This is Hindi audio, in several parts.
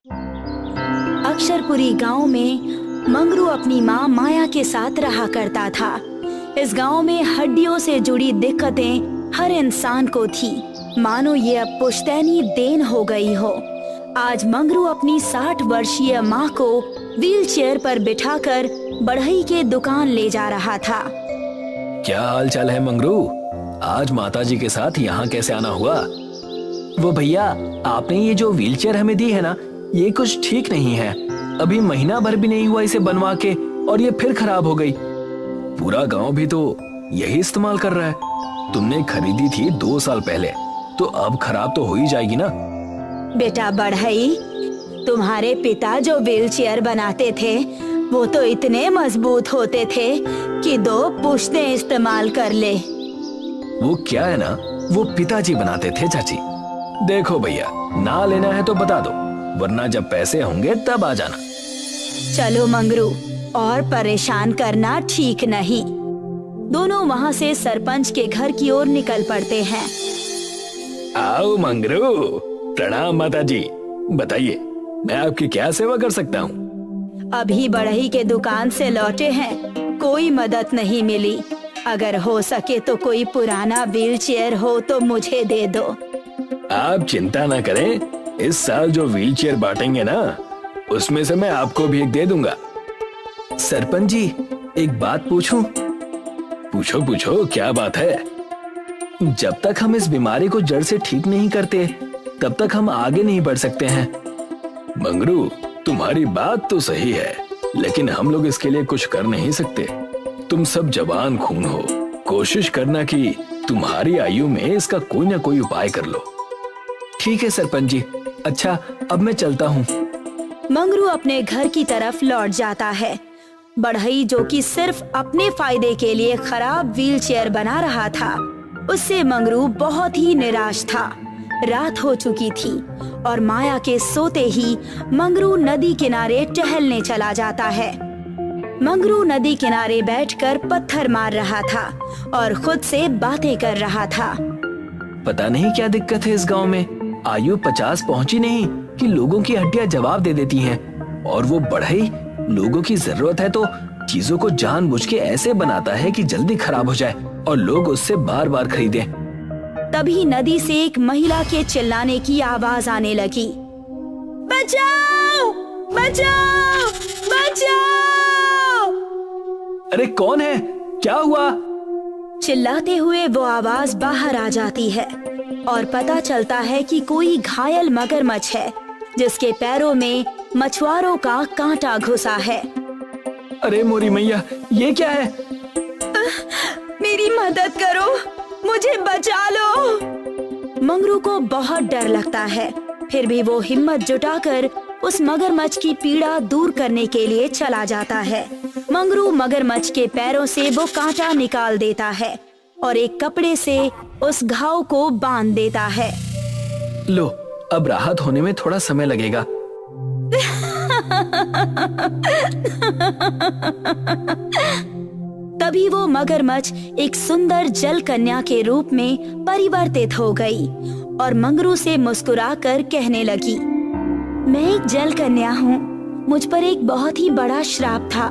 अक्षरपुरी गांव में मंगरू अपनी माँ माया के साथ रहा करता था। इस गांव में हड्डियों से जुड़ी दिक्कतें हर इंसान को थी, मानो ये अब पुश्तैनी देन हो गई हो। आज मंगरू अपनी 60 वर्षीय माँ को व्हील चेयर पर बिठाकर बढ़ई के दुकान ले जा रहा था। क्या हाल चाल है मंगरू? आज माताजी के साथ यहाँ कैसे आना हुआ? वो भैया, आपने ये जो व्हीलचेयर हमें दी है ना, ये कुछ ठीक नहीं है। अभी महीना भर भी नहीं हुआ इसे बनवा के और ये फिर खराब हो गई। पूरा गांव भी तो यही इस्तेमाल कर रहा है। तुमने खरीदी थी 2 साल पहले, तो अब खराब तो हो ही जाएगी ना। बेटा बढ़ई, तुम्हारे पिता जो व्हीलचेयर बनाते थे वो तो इतने मजबूत होते थे कि 2 पुश्तें इस्तेमाल कर ले। वो क्या है ना, वो पिताजी बनाते थे चाची। देखो भैया, ना लेना है तो बता दो, वरना जब पैसे होंगे तब आ जाना। चलो मंगरू, और परेशान करना ठीक नहीं। दोनों वहाँ से सरपंच के घर की ओर निकल पड़ते हैं। आओ मंगरू, प्रणाम माताजी। बताइए, मैं आपकी क्या सेवा कर सकता हूँ? अभी बढ़ई के दुकान से लौटे हैं, कोई मदद नहीं मिली। अगर हो सके तो कोई पुराना व्हीलचेयर हो तो मुझे दे दो। आप चिंता ना करें, इस साल जो व्हीलचेयर बांटेंगे ना, उसमें से मैं आपको भी एक दे दूंगा। सरपंच जी, एक बात पूछूं? पूछो पूछो, क्या बात है? जब तक हम इस बीमारी को जड़ से ठीक नहीं करते, तब तक हम आगे नहीं बढ़ सकते हैं। मंगरू, तुम्हारी बात तो सही है, लेकिन हम लोग इसके लिए कुछ कर नहीं सकते। तुम सब जवान खून हो, कोशिश करना कि तुम्हारी आयु में इसका कोई ना कोई उपाय कर लो। ठीक है सरपंच जी, अच्छा अब मैं चलता हूँ। मंगरू अपने घर की तरफ लौट जाता है। बढ़ई, जो कि सिर्फ अपने फायदे के लिए खराब व्हीलचेयर बना रहा था, उससे मंगरू बहुत ही निराश था। रात हो चुकी थी और माया के सोते ही मंगरू नदी किनारे टहलने चला जाता है। मंगरू नदी किनारे बैठकर पत्थर मार रहा था और खुद से बातें कर रहा था। पता नहीं क्या दिक्कत है इस गांव में, आयु 50 पहुंची नहीं कि लोगों की हड्डियां जवाब दे देती हैं। और वो बढ़ई, लोगों की जरूरत है तो चीजों को जानबूझ के ऐसे बनाता है कि जल्दी खराब हो जाए और लोग उससे बार बार खरीदें। तभी नदी से एक महिला के चिल्लाने की आवाज आने लगी। बचाओ! बचाओ! बचाओ! अरे कौन है? क्या हुआ? चिल्लाते हुए वो आवाज बाहर आ जाती है और पता चलता है कि कोई घायल मगरमच्छ है, जिसके पैरों में मछुआरों का कांटा घुसा है। अरे मोरी मैया, ये क्या है? मेरी मदद करो, मुझे बचा लो। मंगरू को बहुत डर लगता है, फिर भी वो हिम्मत जुटाकर उस मगरमच्छ की पीड़ा दूर करने के लिए चला जाता है। मंगरू मगरमच्छ के पैरों से वो कांटा निकाल देता है और एक कपड़े से उस घाव को बांध देता है। लो, अब राहत होने में थोड़ा समय लगेगा। तभी वो मगरमच्छ एक सुंदर जल कन्या के रूप में परिवर्तित हो गई और मंगरू से मुस्कुराकर कहने लगी, मैं एक जल कन्या हूँ। मुझ पर एक बहुत ही बड़ा श्राप था।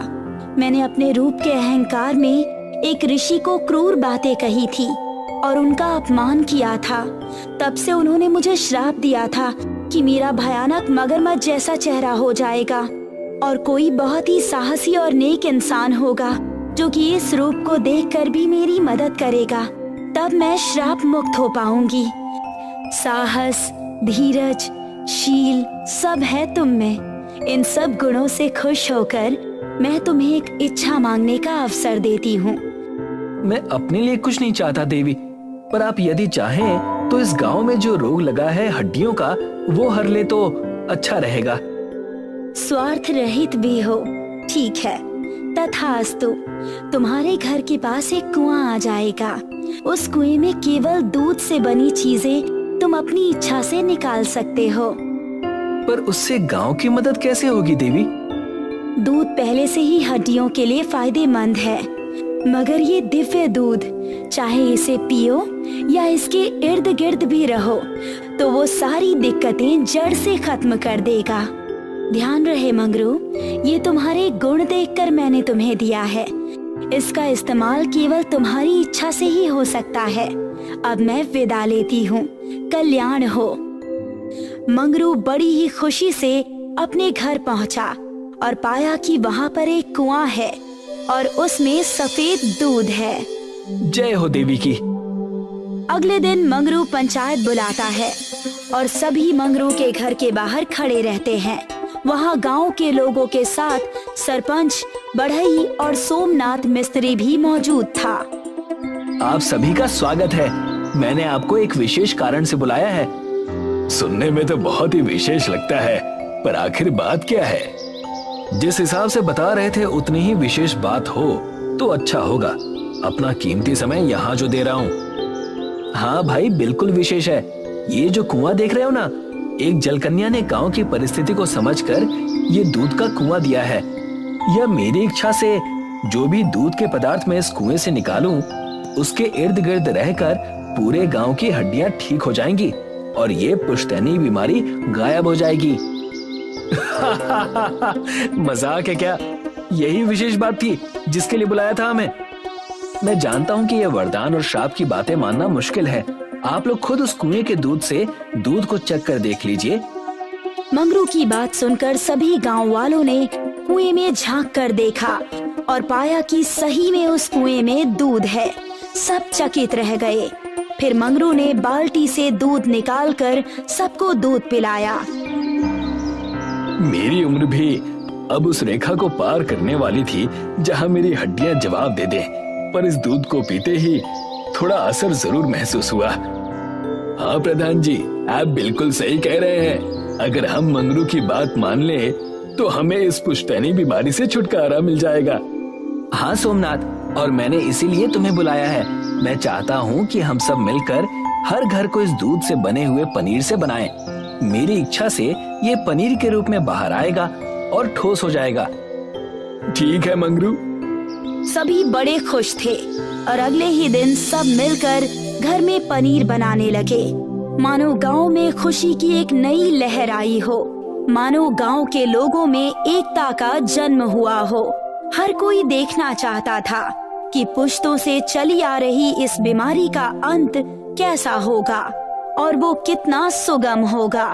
मैंने अपने रूप के अहंकार में एक ऋषि को क्रूर बातें कही थी और उनका अपमान किया था। तब से उन्होंने मुझे श्राप दिया था कि मेरा भयानक मगरमच्छ जैसा चेहरा हो जाएगा और कोई बहुत ही साहसी और नेक इंसान होगा जो कि इस रूप को देखकर भी मेरी मदद करेगा। तब मैं श्राप मुक्त हो पाऊंगी। साहस, धीरज, शील सब है तुम में। इन सब गुणों से खुश होकर मैं तुम्हें एक इच्छा मांगने का अवसर देती हूँ। मैं अपने लिए कुछ नहीं चाहता देवी, पर आप यदि चाहें तो इस गांव में जो रोग लगा है हड्डियों का, वो हर ले तो अच्छा रहेगा। स्वार्थ रहित भी हो, ठीक है, तथास्तु। तुम्हारे घर के पास एक कुआं आ जाएगा। उस कुएं में केवल दूध से बनी चीजें तुम अपनी इच्छा से निकाल सकते हो। पर उससे गांव की मदद कैसे होगी देवी? दूध पहले से ही हड्डियों के लिए फायदेमंद है। मगर ये दिव्य दूध, चाहे इसे पियो या इसके इर्द गिर्द भी रहो, तो वो सारी दिक्कतें जड़ से खत्म कर देगा। ध्यान रहे मंगरू, ये तुम्हारे गुण देखकर मैंने तुम्हें दिया है। इसका इस्तेमाल केवल तुम्हारी इच्छा से ही हो सकता है। अब मैं विदा लेती हूँ। कल्याण हो। मंगरू बड़ी ही खुशी से अपने घर पहुँचा और पाया कि वहाँ पर एक कुआं है और उसमें सफेद दूध है। जय हो देवी की। अगले दिन मंगरू पंचायत बुलाता है और सभी मंगरू के घर के बाहर खड़े रहते हैं। वहाँ गांव के लोगों के साथ सरपंच, बढ़ई और सोमनाथ मिस्त्री भी मौजूद था। आप सभी का स्वागत है। मैंने आपको एक विशेष कारण से बुलाया है। सुनने में तो बहुत ही विशेष लगता है, पर आखिर बात क्या है? जिस हिसाब से बता रहे थे उतनी ही विशेष बात हो तो अच्छा होगा। अपना कीमती समय यहाँ जो दे रहा हूँ। हाँ भाई, बिल्कुल विशेष है। ये जो कुआं देख रहे हो ना, एक जलकन्या ने गांव की परिस्थिति को समझकर ये दूध का कुआं दिया है। यह मेरी इच्छा से जो भी दूध के पदार्थ मैं इस कुएं से निकालूं, उसके इर्द गिर्द रहकर पूरे गांव की हड्डियां ठीक हो जाएंगी और ये पुश्तैनी बीमारी गायब हो जाएगी। मजाक है क्या? यही विशेष बात थी जिसके लिए बुलाया था हमें। मैं जानता हूँ कि यह वरदान और श्राप की बातें मानना मुश्किल है। आप लोग खुद उस कुएं के दूध से दूध को चख कर देख लीजिए। मंगरू की बात सुनकर सभी गांव वालों ने कुएं में झांक कर देखा और पाया कि सही में उस कुएं में दूध है। सब चकित रह गए। फिर मंगरू ने बाल्टी से दूध निकालकर सबको दूध पिलाया। मेरी उम्र भी अब उस रेखा को पार करने वाली थी जहां मेरी हड्डियां जवाब दे दें, पर इस दूध को पीते ही थोड़ा असर जरूर महसूस हुआ। हाँ प्रधान जी, आप बिल्कुल सही कह रहे हैं। अगर हम मंगरू की बात मान ले तो हमें इस पुश्तैनी बीमारी से छुटकारा मिल जाएगा। हाँ सोमनाथ, और मैंने इसीलिए तुम्हें बुलाया है। मैं चाहता हूँ कि हम सब मिलकर हर घर को इस दूध से बने हुए पनीर से बनाएं। मेरी इच्छा से ये पनीर के रूप में बाहर आएगा और ठोस हो जाएगा। ठीक है मंगरू। सभी बड़े खुश थे और अगले ही दिन सब मिलकर घर में पनीर बनाने लगे। मानो गांव में खुशी की एक नई लहर आई हो। मानो गांव के लोगों में एकता का जन्म हुआ हो। हर कोई देखना चाहता था कि पुश्तों से चली आ रही इस बीमारी का अंत कैसा होगा और वो कितना सुगम होगा।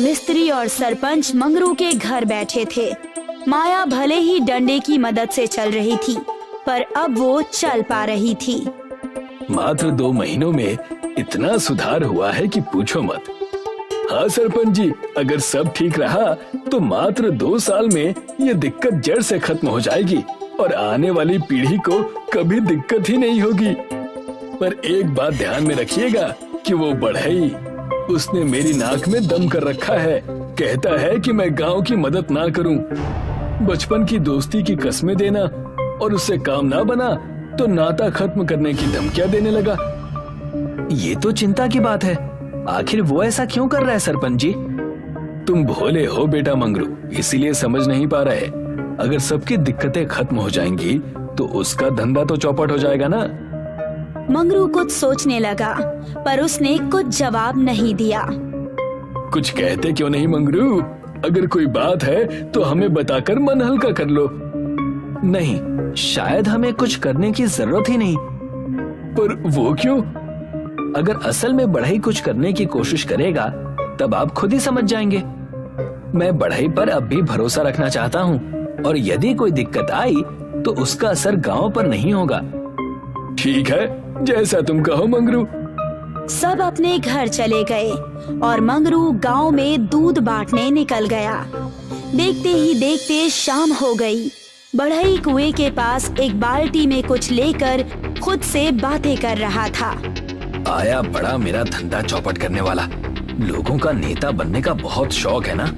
मिस्त्री और सरपंच मंगरू के घर बैठे थे। माया भले ही डंडे की मदद से चल रही थी, पर अब वो चल पा रही थी। मात्र 2 महीनों में इतना सुधार हुआ है कि पूछो मत। हाँ सरपंच जी, अगर सब ठीक रहा तो मात्र 2 साल में ये दिक्कत जड़ से खत्म हो जाएगी और आने वाली पीढ़ी को कभी दिक्कत ही नहीं होगी। पर एक बात ध्यान में रखिएगा कि वो बढ़ई, उसने मेरी नाक में दम कर रखा है। कहता है कि मैं गांव की मदद ना करूं। बचपन की दोस्ती की कस्में देना और उससे काम ना बना तो नाता खत्म करने की धमकियां देने लगा। ये तो चिंता की बात है। आखिर वो ऐसा क्यों कर रहा है सरपंच जी? तुम भोले हो बेटा मंगरू, इसीलिए समझ नहीं पा रहे। अगर सबकी दिक्कतें खत्म हो जाएंगी तो उसका धंधा तो चौपट हो जाएगा ना। मंगरू कुछ सोचने लगा, पर उसने कुछ जवाब नहीं दिया। कुछ कहते क्यों नहीं मंगरू? अगर कोई बात है तो हमें बताकर मन हल्का कर लो। नहीं, शायद हमें कुछ करने की जरूरत ही नहीं। पर वो क्यों? अगर असल में बढ़ई कुछ करने की कोशिश करेगा तब आप खुद ही समझ जाएंगे। मैं बढ़ई पर अब भी भरोसा रखना चाहता हूँ और यदि कोई दिक्कत आई तो उसका असर गांव पर नहीं होगा। ठीक है, जैसा तुम कहो मंगरू। सब अपने घर चले गए और मंगरू गांव में दूध बांटने निकल गया। देखते ही देखते शाम हो गई। बढ़ई कुएं के पास एक बाल्टी में कुछ लेकर खुद से बातें कर रहा था। आया बड़ा मेरा धंधा चौपट करने वाला। लोगों का नेता बनने का बहुत शौक है ना।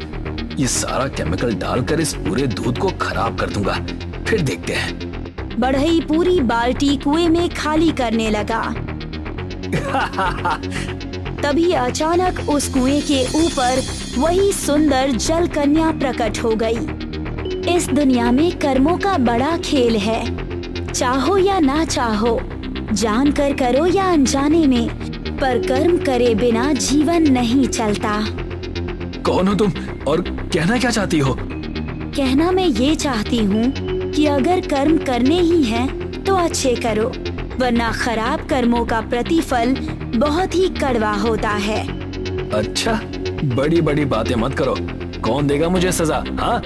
ये सारा केमिकल डालकर इस पूरे दूध को खराब कर दूंगा, फिर देखते हैं। बढ़ई पूरी बाल्टी कुएं में खाली करने लगा। तभी अचानक उस कुएं के ऊपर वही सुंदर जल कन्या प्रकट हो गई। इस दुनिया में कर्मों का बड़ा खेल है। चाहो या ना चाहो, जान कर करो या अनजाने में, पर कर्म करे बिना जीवन नहीं चलता। कौन हो तुम और कहना क्या चाहती हो? कहना मैं ये चाहती हूँ कि अगर कर्म करने ही हैं तो अच्छे करो, वरना खराब कर्मों का प्रतिफल बहुत ही कड़वा होता है। अच्छा, बड़ी बड़ी बातें मत करो। कौन देगा मुझे सजा? हाँ?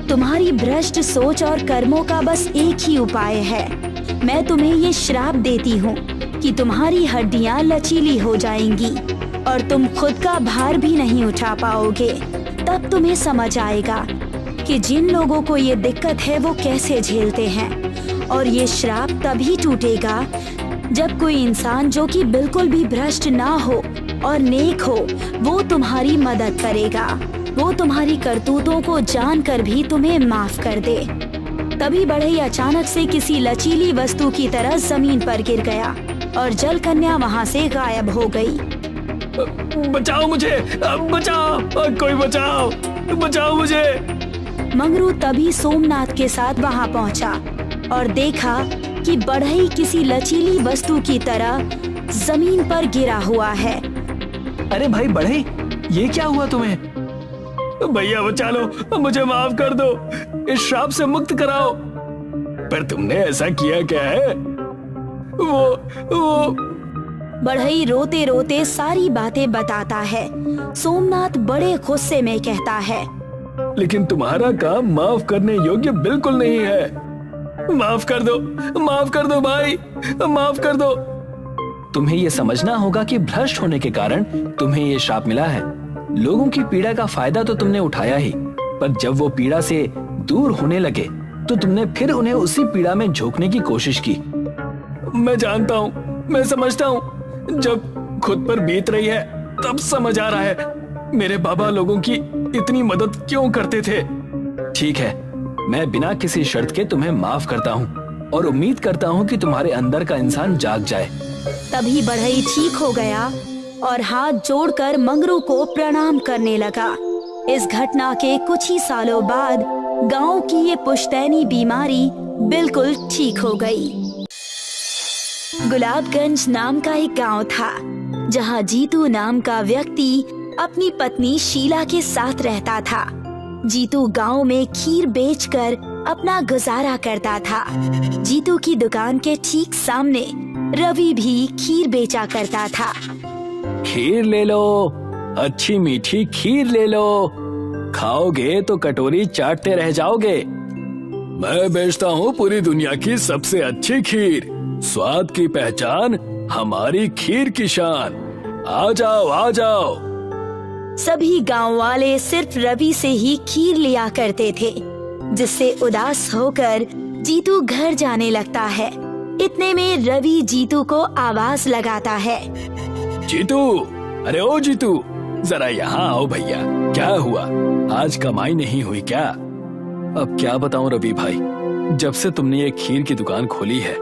तुम्हारी भ्रष्ट सोच और कर्मों का बस एक ही उपाय है। मैं तुम्हें ये श्राप देती हूँ कि तुम्हारी हड्डियाँ लचीली हो जाएंगी और तुम खुद का भार भी नहीं उठा पाओगे। तब तुम्हें समझ आएगा कि जिन लोगों को ये दिक्कत है वो कैसे झेलते हैं। और ये श्राप तभी टूटेगा जब कोई इंसान जो कि बिल्कुल भी भ्रष्ट ना हो और नेक हो, वो तुम्हारी मदद करेगा। वो तुम्हारी करतूतों को जानकर भी तुम्हें माफ कर दे। तभी बढ़ई अचानक से किसी लचीली वस्तु की तरह जमीन पर गिर गया और जल कन्या वहाँ से गायब हो गई। बचाओ मुझे, बचाओ, कोई बचाओ, बचाओ मुझे। मंगरू तभी सोमनाथ के साथ वहाँ पहुँचा और देखा कि बढ़ई किसी लचीली वस्तु की तरह जमीन पर गिरा हुआ है। अरे भाई बढ़ई, ये क्या हुआ तुम्हें? भैया बचा लो, मुझे माफ कर दो, इस श्राप से मुक्त कराओ। पर तुमने ऐसा किया क्या है? वो बढ़ई रोते रोते सारी बातें बताता है। सोमनाथ बड़े गुस्से में कहता है, लेकिन तुम्हारा काम माफ करने योग्य बिल्कुल नहीं है। माफ कर दो, माफ कर दो भाई, माफ कर दो। तुम्हें ये समझना होगा कि भ्रष्ट होने के कारण तुम्हें ये श्राप मिला है। लोगों की पीड़ा का फायदा तो तुमने उठाया ही, पर जब वो पीड़ा से दूर होने लगे तो तुमने फिर उन्हें उसी पीड़ा में झोंकने की कोशिश की। मैं जानता हूँ, मैं समझता हूँ, जब खुद पर बीत रही है तब समझ आ रहा है मेरे बाबा लोगों की इतनी मदद क्यों करते थे। ठीक है, मैं बिना किसी शर्त के तुम्हें माफ करता हूँ और उम्मीद करता हूँ कि तुम्हारे अंदर का इंसान जाग जाए। तभी बढ़ई ठीक हो गया और हाथ जोड़कर मंगरू को प्रणाम करने लगा। इस घटना के कुछ ही सालों बाद गांव की ये पुश्तैनी बीमारी बिल्कुल ठीक हो गई। गुलाबगंज नाम का एक गांव था जहां जीतू नाम का व्यक्ति अपनी पत्नी शीला के साथ रहता था। जीतू गांव में खीर बेचकर अपना गुजारा करता था। जीतू की दुकान के ठीक सामने रवि भी खीर बेचा करता था। खीर ले लो, अच्छी मीठी खीर ले लो, खाओगे तो कटोरी चाटते रह जाओगे। मैं बेचता हूँ पूरी दुनिया की सबसे अच्छी खीर, स्वाद की पहचान, हमारी खीर की शान। आ जाओ, आ जाओ। सभी गांव वाले सिर्फ रवि से ही खीर लिया करते थे, जिससे उदास होकर जीतू घर जाने लगता है। इतने में रवि जीतू को आवाज लगाता है, जीतू, अरे ओ जीतू, जरा यहाँ आओ भैया। क्या हुआ, आज कमाई नहीं हुई क्या? अब क्या बताऊं रवि भाई, जब से तुमने ये खीर की दुकान खोली है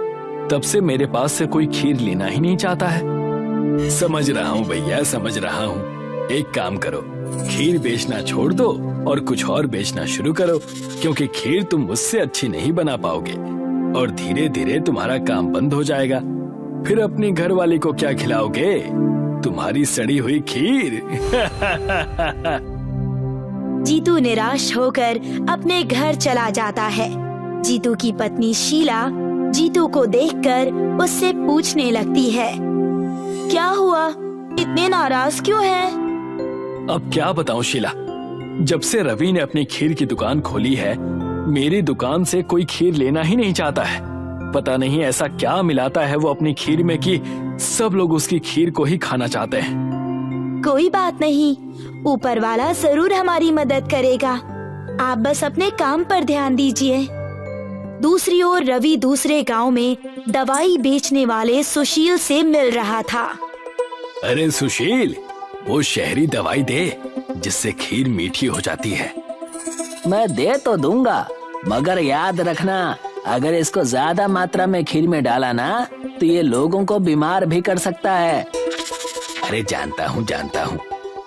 तब से मेरे पास से कोई खीर लेना ही नहीं चाहता है। समझ रहा हूँ भैया, समझ रहा हूँ। एक काम करो, खीर बेचना छोड़ दो और कुछ और बेचना शुरू करो, क्योंकि खीर तुम मुझसे अच्छी नहीं बना पाओगे और धीरे धीरे तुम्हारा काम बंद हो जाएगा। फिर अपनी घरवाली को क्या खिलाओगे? तुम्हारी सड़ी हुई खीर। जीतू निराश होकर अपने घर चला जाता है। जीतू की पत्नी शीला जीतू को देखकर उससे पूछने लगती है, क्या हुआ, इतने नाराज क्यों है? अब क्या बताऊं शीला, जब से रवि ने अपनी खीर की दुकान खोली है मेरी दुकान से कोई खीर लेना ही नहीं चाहता है। पता नहीं ऐसा क्या मिलाता है वो अपनी खीर में कि सब लोग उसकी खीर को ही खाना चाहते हैं। कोई बात नहीं, ऊपर वाला जरूर हमारी मदद करेगा। आप बस अपने काम पर ध्यान दीजिए। दूसरी ओर रवि दूसरे गांव में दवाई बेचने वाले सुशील से मिल रहा था। अरे सुशील, वो शहरी दवाई दे जिससे खीर मीठी हो जाती है। मैं दे तो दूंगा, मगर याद रखना, अगर इसको ज्यादा मात्रा में खीर में डाला ना तो ये लोगों को बीमार भी कर सकता है। अरे जानता हूँ,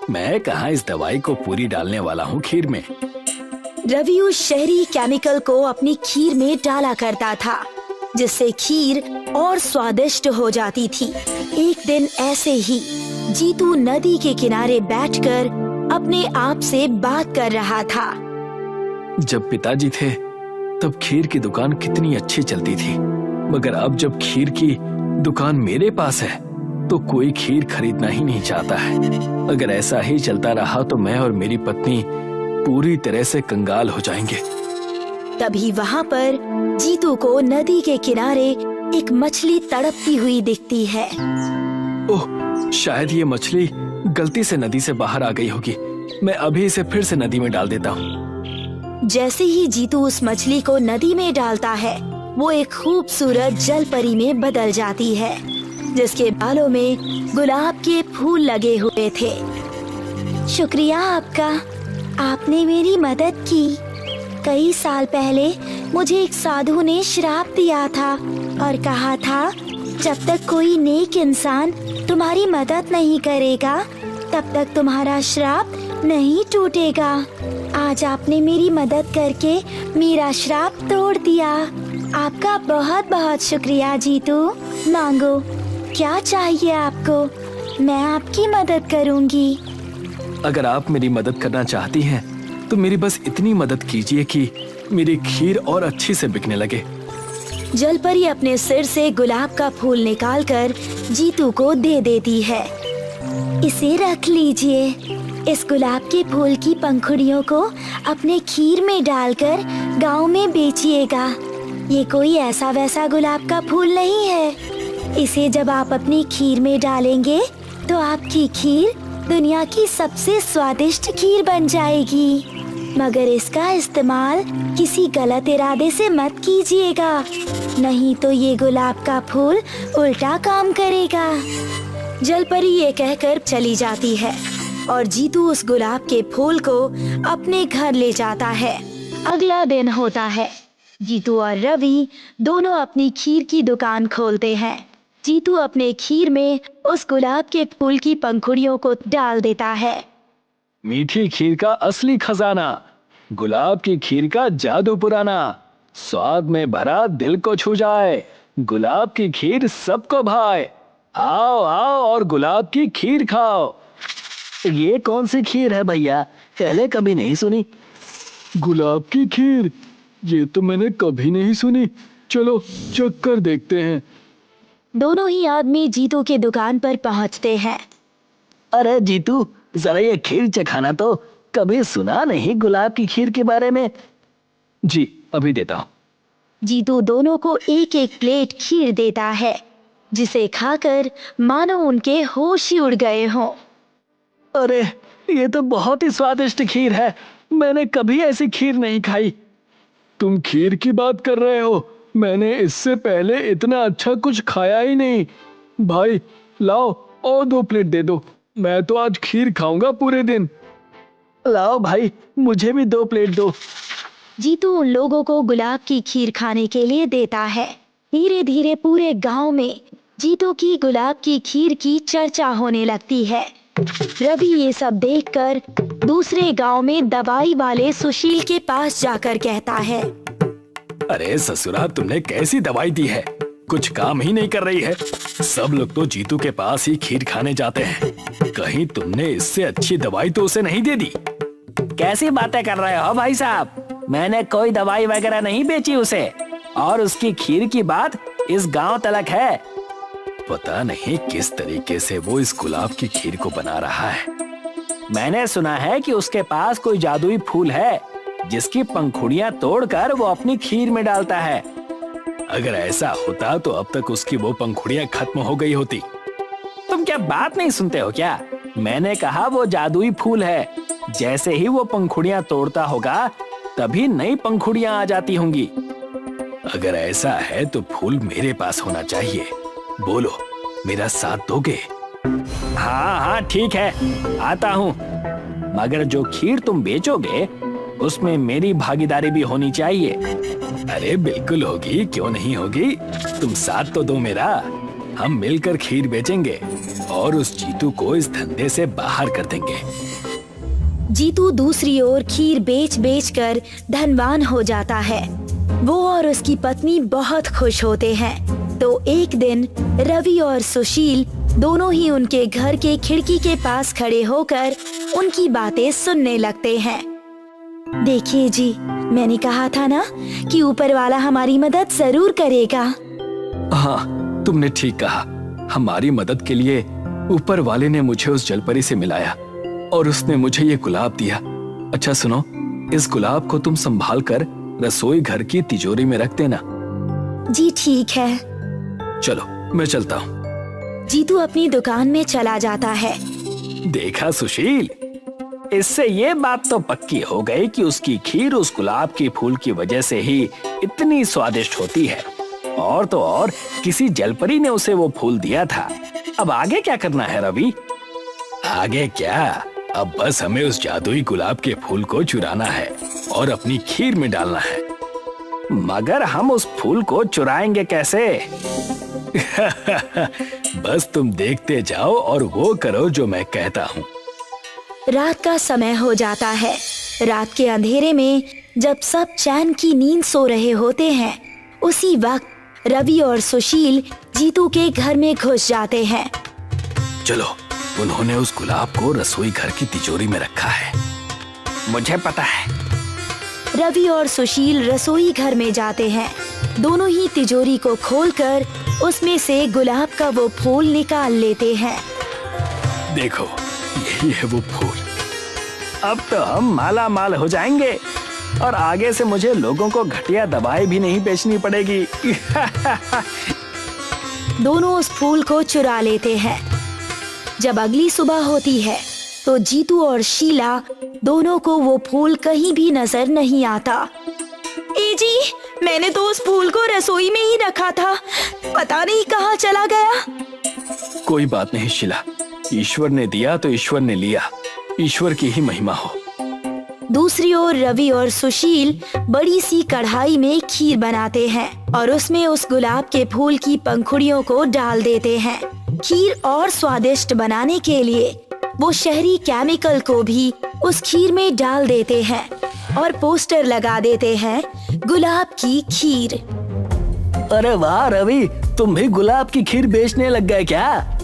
मैं कहाँ इस दवाई को पूरी डालने वाला हूँ खीर में। रवि उस शहरी केमिकल को अपनी खीर में डाला करता था, जिससे खीर और स्वादिष्ट हो जाती थी। एक दिन ऐसे ही जीतू नदी के किनारे बैठकर अपने आप से बात कर रहा था। जब पिताजी थे तब खीर की दुकान कितनी अच्छी चलती थी, मगर अब जब खीर की दुकान मेरे पास है तो कोई खीर खरीदना ही नहीं चाहता है। अगर ऐसा ही चलता रहा तो मैं और मेरी पत्नी पूरी तरह से कंगाल हो जाएंगे। तभी वहाँ पर जीतू को नदी के किनारे एक मछली तड़पती हुई दिखती है। ओह, शायद ये मछली गलती से नदी से बाहर आ गई होगी। मैं अभी इसे फिर से नदी में डाल देता हूँ। जैसे ही जीतू उस मछली को नदी में डालता है, वो एक खूबसूरत जल परी में बदल जाती है, जिसके बालों में गुलाब के फूल लगे हुए थे। शुक्रिया आपका, आपने मेरी मदद की। कई साल पहले मुझे एक साधु ने श्राप दिया था और कहा था, जब तक कोई नेक इंसान तुम्हारी मदद नहीं करेगा तब तक तुम्हारा श्राप नहीं टूटेगा। आज आपने मेरी मदद करके मेरा श्राप तोड़ दिया। आपका बहुत बहुत शुक्रिया जीतू। मांगो, क्या चाहिए आपको? मैं आपकी मदद करूंगी। अगर आप मेरी मदद करना चाहती हैं तो मेरी बस इतनी मदद कीजिए कि मेरी खीर और अच्छी से बिकने लगे। जलपरी अपने सिर से गुलाब का फूल निकालकर जीतू को दे देती है। इसे रख लीजिए। इस गुलाब के फूल की पंखुड़ियों को अपने खीर में डालकर गांव में बेचिएगा। ये कोई ऐसा वैसा गुलाब का फूल नहीं है। इसे जब आप अपनी खीर में डालेंगे तो आपकी खीर दुनिया की सबसे स्वादिष्ट खीर बन जाएगी। मगर इसका इस्तेमाल किसी गलत इरादे से मत कीजिएगा, नहीं तो ये गुलाब का फूल उल्टा काम करेगा। जलपरी ये कहकर चली जाती है और जीतू उस गुलाब के फूल को अपने घर ले जाता है। अगला दिन होता है। जीतू और रवि दोनों अपनी खीर की दुकान खोलते हैं। जीतू अपने खीर में उस गुलाब के फूल की पंखुड़ियों को डाल देता है। मीठी खीर का असली खजाना, गुलाब की खीर का जादू पुराना, स्वाद में भरा दिल को छू जाए, गुलाब की खीर सबको भाए, आओ आओ और गुलाब की खीर खाओ। ये कौन सी खीर है भैया? पहले कभी नहीं सुनी। गुलाब की खीर? ये तो मैंने कभी नहीं सुनी। चलो चख कर देखते हैं। दोनों ही आदमी जीतू की दुकान पर पहुंचते हैं। अरे जीतू, जरा ये खीर चखाना तो। कभी सुना नहीं गुलाब की खीर के बारे में। जी, अभी देता हूँ। जीतू दोनों को एक एक प्लेट खीर देता है, जिसे खाकर मानो उनके होश ही उड़ गए हों। अरे, ये तो बहुत ही स्वादिष्ट खीर है। मैंने कभी ऐसी खीर नहीं खाई। तुम खीर की बात कर रहे हो? मैंने इससे पहले इतना अच्छा कुछ खाया ही नहीं। भाई लाओ और 2 प्लेट दे दो। मैं तो आज खीर खाऊंगा पूरे दिन। लाओ भाई, मुझे भी 2 प्लेट दो। जीतू उन लोगों को गुलाब की खीर खाने के लिए देता है। धीरे धीरे पूरे गांव में जीतू की गुलाब की खीर की चर्चा होने लगती है। रवि ये सब देखकर दूसरे गांव में दवाई वाले सुशील के पास जाकर कहता है, अरे ससुरा, तुमने कैसी दवाई दी है? कुछ काम ही नहीं कर रही है। सब लोग तो जीतू के पास ही खीर खाने जाते हैं। कहीं तुमने इससे अच्छी दवाई तो उसे नहीं दे दी? कैसी बातें कर रहे हो भाई साहब? मैंने कोई दवाई वगैरह नहीं बेची उसे, और उसकी खीर की बात इस गांव तलक है। पता नहीं किस तरीके से वो इस गुलाब की खीर को बना रहा है। मैंने सुना है कि उसके पास कोई जादुई फूल है, जिसकी पंखुड़ियां तोड़कर वो अपनी खीर में डालता है। अगर ऐसा होता तो अब तक उसकी वो पंखुड़ियां खत्म हो गई होती। तुम क्या बात नहीं सुनते हो क्या? मैंने कहा वो जादुई फूल है। जैसे ही वो पंखुड़ियां तोड़ता होगा तभी नई पंखुड़ियां आ जाती होंगी। अगर ऐसा है तो फूल मेरे पास होना चाहिए। बोलो, मेरा साथ दोगे? हाँ हाँ ठीक है, आता हूँ। मगर जो खीर तुम बेचोगे उसमें मेरी भागीदारी भी होनी चाहिए। अरे बिल्कुल होगी, क्यों नहीं होगी। तुम साथ तो दो मेरा। हम मिलकर खीर बेचेंगे और उस जीतू को इस धंधे से बाहर कर देंगे। जीतू दूसरी ओर खीर बेच बेच कर धनवान हो जाता है। वो और उसकी पत्नी बहुत खुश होते हैं। तो एक दिन रवि और सुशील दोनों ही उनके घर के खिड़की के पास खड़े होकर उनकी बातें सुनने लगते हैं। देखिए जी, मैंने कहा था ना कि ऊपर वाला हमारी मदद जरूर करेगा। हाँ, तुमने ठीक कहा। हमारी मदद के लिए ऊपर वाले ने मुझे उस जलपरी से मिलाया और उसने मुझे ये गुलाब दिया। अच्छा सुनो, इस गुलाब को तुम संभाल कर रसोई घर की तिजोरी में रख देना। जी ठीक है। चलो मैं चलता हूँ। जीतू अपनी दुकान में चला जाता है। देखा सुशील, इससे ये बात तो पक्की हो गई कि उसकी खीर उस गुलाब के फूल की वजह से ही इतनी स्वादिष्ट होती है। और तो और किसी जलपरी ने उसे वो फूल दिया था। अब आगे क्या करना है रवि? आगे क्या, अब बस हमें उस जादुई गुलाब के फूल को चुराना है और अपनी खीर में डालना है। मगर हम उस फूल को चुराएंगे कैसे? बस तुम देखते जाओ और वो करो जो मैं कहता हूँ। रात का समय हो जाता है। रात के अंधेरे में जब सब चैन की नींद सो रहे होते हैं, उसी वक्त रवि और सुशील जीतू के घर में घुस जाते हैं। चलो, उन्होंने उस गुलाब को रसोई घर की तिजोरी में रखा है। मुझे पता है। रवि और सुशील रसोई घर में जाते हैं। दोनों ही तिजोरी को खोलकर उसमें से गुलाब का वो फूल निकाल लेते हैं। देखो, यही है वो फूल। अब तो हम माला माल हो जाएंगे और आगे से मुझे लोगों को घटिया दवाई भी नहीं बेचनी पड़ेगी। दोनों उस फूल को चुरा लेते हैं। जब अगली सुबह होती है तो जीतू और शीला दोनों को वो फूल कहीं भी नजर नहीं आता। ए जी, मैंने तो उस फूल को रसोई में ही रखा था, पता नहीं कहाँ चला गया। कोई बात नहीं शीला, ईश्वर ने दिया तो ईश्वर ने लिया। ईश्वर की ही महिमा हो। दूसरी ओर रवि और सुशील बड़ी सी कढ़ाई में खीर बनाते हैं और उसमें उस गुलाब के फूल की पंखुड़ियों को डाल देते हैं। खीर और स्वादिष्ट बनाने के लिए वो शहरी केमिकल को भी उस खीर में डाल देते हैं और पोस्टर लगा देते हैं, गुलाब की खीर। अरे वाह रवि, तुम भी गुलाब की खीर बेचने लग गए क्या?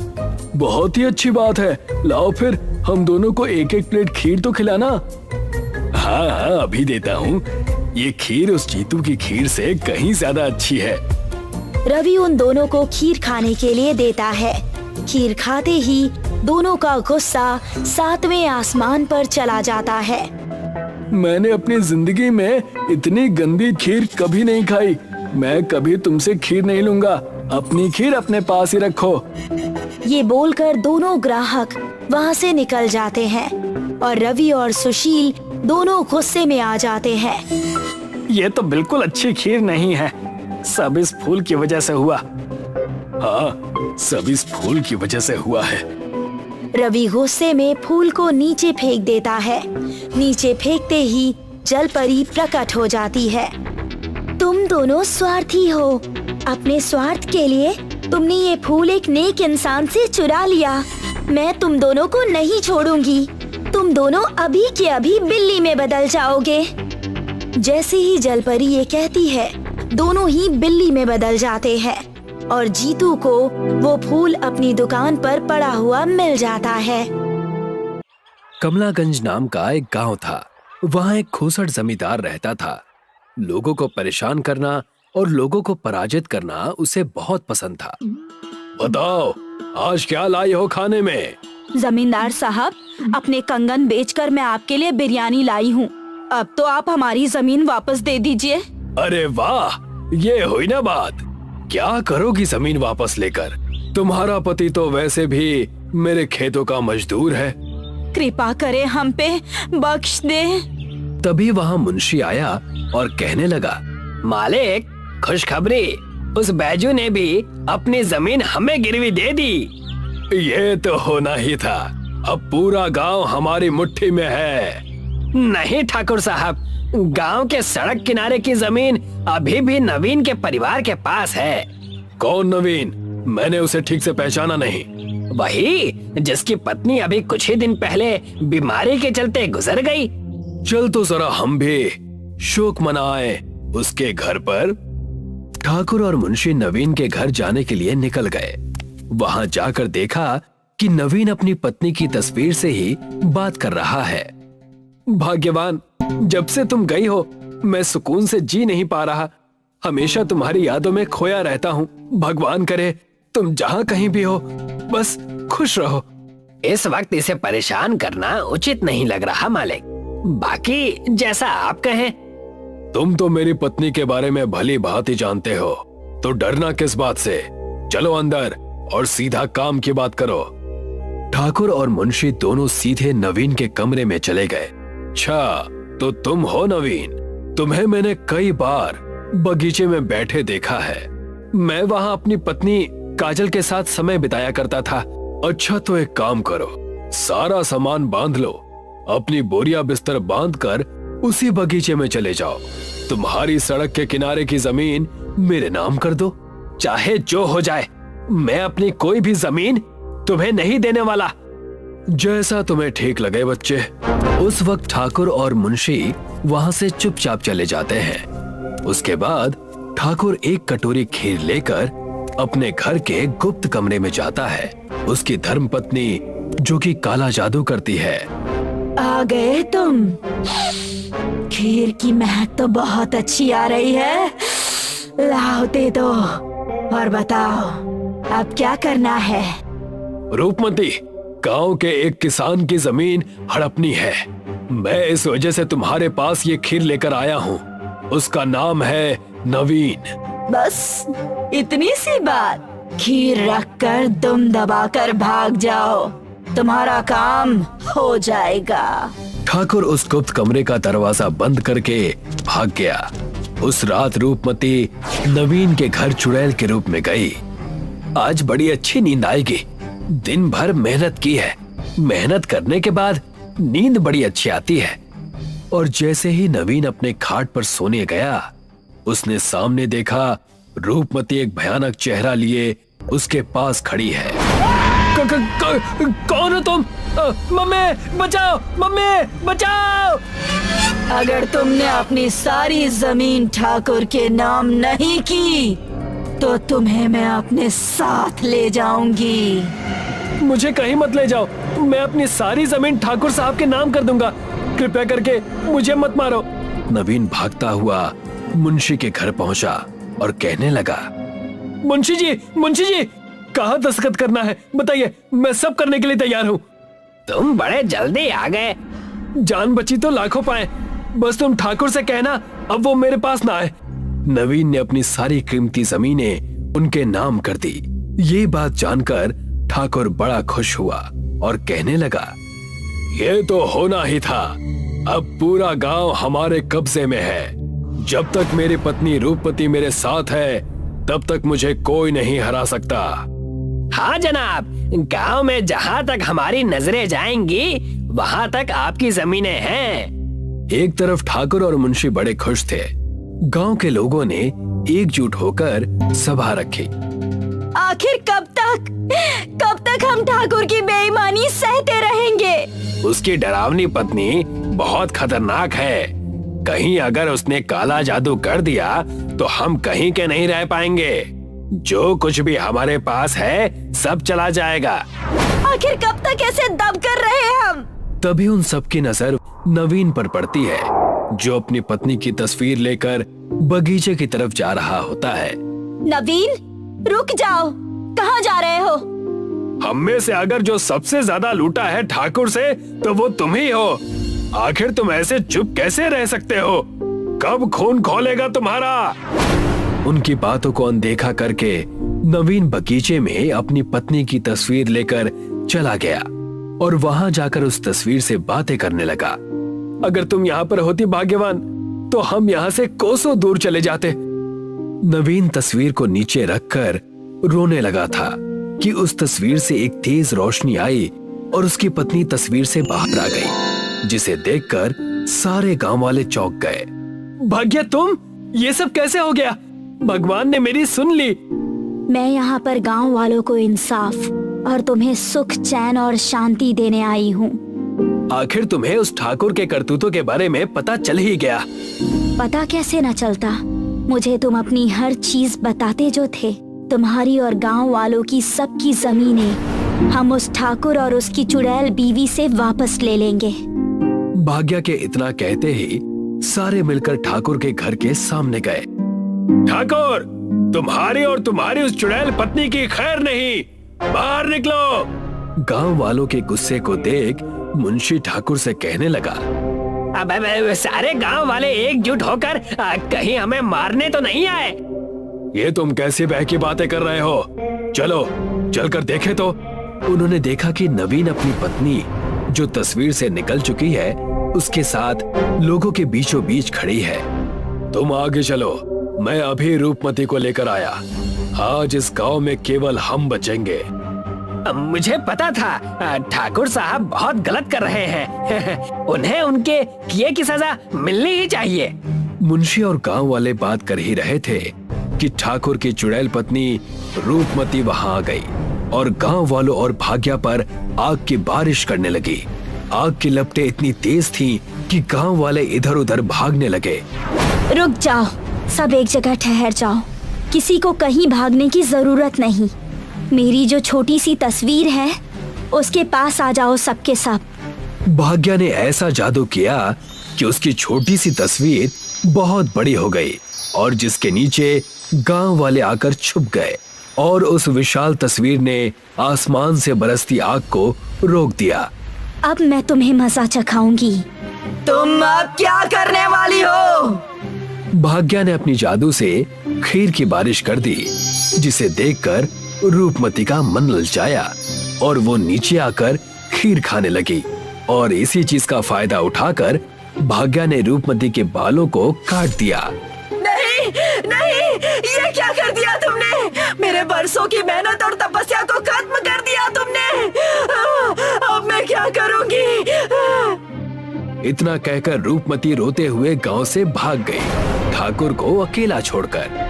बहुत ही अच्छी बात है। लाओ फिर हम दोनों को एक एक प्लेट खीर तो खिलाना। हाँ हाँ, अभी देता हूँ। ये खीर उस जीतू की खीर से कहीं ज्यादा अच्छी है। रवि उन दोनों को खीर खाने के लिए देता है। खीर खाते ही दोनों का गुस्सा 7वें आसमान पर चला जाता है। मैंने अपनी जिंदगी में इतनी गंदी खीर कभी नहीं खाई। मैं कभी तुमसे खीर नहीं लूंगा। अपनी खीर अपने पास ही रखो। ये बोलकर दोनों ग्राहक वहाँ से निकल जाते हैं और रवि और सुशील दोनों गुस्से में आ जाते हैं। ये तो बिल्कुल अच्छी खीर नहीं है। सब इस फूल की वजह से हुआ। हाँ, सब इस फूल की वजह से हुआ है। रवि गुस्से में फूल को नीचे फेंक देता है। नीचे फेंकते ही जलपरी प्रकट हो जाती है। तुम दोनों स्वार्थी हो। अपने स्वार्थ के लिए तुमने ये फूल एक नेक इंसान से चुरा लिया। मैं तुम दोनों को नहीं छोड़ूंगी। तुम दोनों अभी के अभी बिल्ली में बदल जाओगे। जैसे ही जलपरी ये कहती है, दोनों ही बिल्ली में बदल जाते हैं और जीतू को वो फूल अपनी दुकान पर पड़ा हुआ मिल जाता है। कमलागंज नाम का एक गांव था। वहाँ एक खूसट जमींदार रहता था। लोगों को परेशान करना और लोगों को पराजित करना उसे बहुत पसंद था। बताओ, आज क्या लाई हो खाने में? जमींदार साहब, अपने कंगन बेचकर मैं आपके लिए बिरयानी लाई हूँ। अब तो आप हमारी जमीन वापस दे दीजिए। अरे वाह, ये हुई ना बात। क्या करोगी जमीन वापस लेकर? तुम्हारा पति तो वैसे भी मेरे खेतों का मजदूर है। कृपा करे, हम पे बख्श दे। तभी वहाँ मुंशी आया और कहने लगा, मालिक, खुशखबरी, उस बैजू ने भी अपनी जमीन हमें गिरवी दे दी। ये तो होना ही था। अब पूरा गांव हमारी मुट्ठी में है। नहीं ठाकुर साहब, गांव के सड़क किनारे की जमीन अभी भी नवीन के परिवार के पास है। कौन नवीन? मैंने उसे ठीक से पहचाना नहीं। वही जिसकी पत्नी अभी कुछ ही दिन पहले बीमारी के चलते गुजर गई। चल तो जरा हम भी शोक मनाएं उसके घर पर। ठाकुर और मुंशी नवीन के घर जाने के लिए निकल गए। वहां जाकर देखा कि नवीन अपनी पत्नी की तस्वीर से ही बात कर रहा है। भाग्यवान, जब से तुम गई हो मैं सुकून से जी नहीं पा रहा। हमेशा तुम्हारी यादों में खोया रहता हूँ। भगवान करे तुम जहाँ कहीं भी हो बस खुश रहो। इस वक्त इसे परेशान करना उचित नहीं लग रहा मालिक। बाकी जैसा आप कहें। तुम तो मेरी पत्नी के बारे में भली भांति जानते हो, तो डरना किस बात से। चलो अंदर और सीधा काम की बात करो। ठाकुर और मुंशी दोनों सीधे नवीन के कमरे में चले गए। अच्छा, तो तुम हो नवीन। तुम्हें मैंने कई बार बगीचे में बैठे देखा है। मैं वहां अपनी पत्नी काजल के साथ समय बिताया करता था। अच्छा, तो एक काम करो, सारा सामान बांध लो, अपनी बोरिया बिस्तर बांधकर उसी बगीचे में चले जाओ। तुम्हारी सड़क के किनारे की जमीन मेरे नाम कर दो। चाहे जो हो जाए, मैं अपनी कोई भी जमीन तुम्हें नहीं देने वाला। जैसा तुम्हें ठीक लगे बच्चे। उस वक्त ठाकुर और मुंशी वहां से चुपचाप चले जाते हैं। उसके बाद ठाकुर एक कटोरी खीर लेकर अपने घर के गुप्त कमरे में जाता है। उसकी धर्मपत्नी, जो कि काला जादू करती है। आ गए तुम। खीर की महक तो बहुत अच्छी आ रही है। लाओ दे दो और बताओ अब क्या करना है। रूपमती, गांव के एक किसान की जमीन हड़पनी है। मैं इस वजह से तुम्हारे पास ये खीर लेकर आया हूँ। उसका नाम है नवीन। बस इतनी सी बात। खीर रखकर दुम दबाकर भाग जाओ, तुम्हारा काम हो जाएगा। ठाकुर उस गुप्त कमरे का दरवाजा बंद करके भाग गया। उस रात रूपमती नवीन के घर चुड़ैल के रूप में गई। आज बड़ी अच्छी नींद आएगी। दिन भर मेहनत की है। मेहनत करने के बाद नींद बड़ी अच्छी आती है। और जैसे ही नवीन अपने खाट पर सोने गया, उसने सामने देखा रूपमती एक भयानक चेहरा लिए उसके पास खड़ी है। कौन हो तुम? मम्मी बचाओ, मम्मी बचाओ। अगर तुमने अपनी सारी जमीन ठाकुर के नाम नहीं की तो तुम्हें मैं अपने साथ ले जाऊंगी। मुझे कहीं मत ले जाओ। मैं अपनी सारी जमीन ठाकुर साहब के नाम कर दूंगा। कृपया करके मुझे मत मारो। नवीन भागता हुआ मुंशी के घर पहुंचा और कहने लगा, मुंशी जी, कहाँ दस्तखत करना है बताइए, मैं सब करने के लिए तैयार हूँ। तुम बड़े जल्दी आ गए। जान बची तो लाखों पाए। बस तुम ठाकुर से कहना अब वो मेरे पास ना आए। नवीन ने अपनी सारी कीमती जमीनें उनके नाम कर दी। ये बात जानकर ठाकुर बड़ा खुश हुआ और कहने लगा, ये तो होना ही था। अब पूरा गांव हमारे कब्जे में है। जब तक मेरी पत्नी रूपमती मेरे साथ है तब तक मुझे कोई नहीं हरा सकता। हाँ जनाब, गांव में जहाँ तक हमारी नजरें जाएंगी वहाँ तक आपकी जमीनें हैं। एक तरफ ठाकुर और मुंशी बड़े खुश थे। गांव के लोगों ने एकजुट होकर सभा रखी। आखिर कब तक हम ठाकुर की बेईमानी सहते रहेंगे? उसकी डरावनी पत्नी बहुत खतरनाक है। कहीं अगर उसने काला जादू कर दिया तो हम कहीं के नहीं रह पाएंगे। जो कुछ भी हमारे पास है सब चला जाएगा। आखिर कब तक ऐसे दब कर रहे हम? तभी उन सबकी नजर नवीन पर पड़ती है, जो अपनी पत्नी की तस्वीर लेकर बगीचे की तरफ जा रहा होता है। नवीन, रुक जाओ, कहाँ जा रहे हो? हम में से अगर जो सबसे ज्यादा लूटा है ठाकुर से तो वो तुम ही हो। आखिर तुम ऐसे चुप कैसे रह सकते हो? कब खून खौलेगा तुम्हारा? उनकी बातों को अनदेखा करके नवीन बगीचे में अपनी पत्नी की तस्वीर लेकर चला गया और वहां जाकर उस तस्वीर से बातें करने लगा। अगर तुम यहाँ पर होती भाग्यवान तो हम यहाँ से कोसों दूर चले जाते। नवीन तस्वीर को नीचे रखकर रोने लगा था कि उस तस्वीर से एक तेज रोशनी आई और उसकी पत्नी तस्वीर से बाहर आ गई, जिसे देखकर सारे गांव वाले चौंक गए। भाग्य, तुम ये सब कैसे हो गया? भगवान ने मेरी सुन ली। मैं यहाँ पर गांव वालों को इंसाफ और तुम्हें सुख, चैन और शांति देने आई हूँ। आखिर तुम्हें उस ठाकुर के करतूतों के बारे में पता चल ही गया। पता कैसे न चलता, मुझे तुम अपनी हर चीज बताते जो थे। तुम्हारी और गांव वालों की सबकी जमीनें हम उस ठाकुर और उसकी चुड़ैल बीवी से वापस ले लेंगे। भाग्या के इतना कहते ही सारे मिलकर ठाकुर के घर के सामने गए। ठाकुर, तुम्हारी और तुम्हारी उस चुड़ैल पत्नी की खैर नहीं, बाहर निकलो। गांव वालों के गुस्से को देख मुंशी ठाकुर से कहने लगा, अब सारे गांव वाले एकजुट होकर कहीं हमें मारने तो नहीं आए? ये तुम कैसी बहकी बातें कर रहे हो? चलो चलकर देखे तो। उन्होंने देखा कि नवीन अपनी पत्नी जो तस्वीर से निकल चुकी है उसके साथ लोगों के बीचों बीच खड़ी है। तुम आगे चलो, मैं अभी रूपमती को लेकर आया। आज इस गांव में केवल हम बचेंगे। मुझे पता था ठाकुर साहब बहुत गलत कर रहे हैं। उन्हें उनके किए की सजा मिलनी ही चाहिए। मुंशी और गांव वाले बात कर ही रहे थे कि ठाकुर की चुड़ैल पत्नी रूपमती वहां आ गई और गांव वालों और भाग्या पर आग की बारिश करने लगी। आग की लपटें इतनी तेज थीं कि गांव वाले इधर उधर भागने लगे। रुक जाओ, सब एक जगह ठहर जाओ। किसी को कहीं भागने की जरूरत नहीं। मेरी जो छोटी सी तस्वीर है उसके पास आ जाओ सबके सब। भाग्या ने ऐसा जादू किया कि उसकी छोटी सी तस्वीर बहुत बड़ी हो गई और जिसके नीचे गांव वाले आकर छुप गए और उस विशाल तस्वीर ने आसमान से बरसती आग को रोक दिया। अब मैं तुम्हें मजा चखाऊंगी। तुम अब क्या करने वाली हो? भाग्या ने अपनी जादू से खीर की बारिश कर दी, जिसे देखकर रूपमती का मन ललचाया और वो नीचे आकर खीर खाने लगी। और इसी चीज का फायदा उठाकर भाग्या ने रूपमती के बालों को काट दिया। नहीं नहीं, ये क्या कर दिया तुमने? मेरे बरसों की मेहनत और तपस्या को खत्म कर दिया तुमने। अब मैं क्या करूंगी? इतना कहकर रूपमती रोते हुए गांव से भाग गई, ठाकुर को अकेला छोड़कर।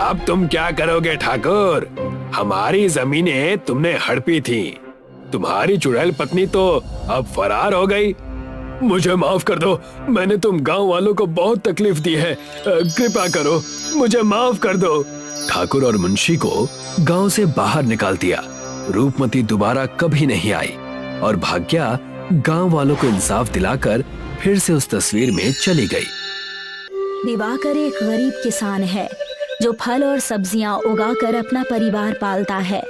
अब तुम क्या करोगे ठाकुर? हमारी जमीनें तुमने हड़पी थी, तुम्हारी चुड़ैल पत्नी तो अब फरार हो गई। मुझे माफ कर दो, मैंने तुम गांव वालों को बहुत तकलीफ दी है, कृपा करो, मुझे माफ कर दो। ठाकुर और मुंशी को गांव से बाहर निकाल दिया। रूपमती दोबारा कभी नहीं आई और भाग्या गांव वालों को इंसाफ दिलाकर फिर से उस तस्वीर में चली गई। दिवाकर एक गरीब किसान है जो फल और सब्जियां उगाकर अपना परिवार पालता है।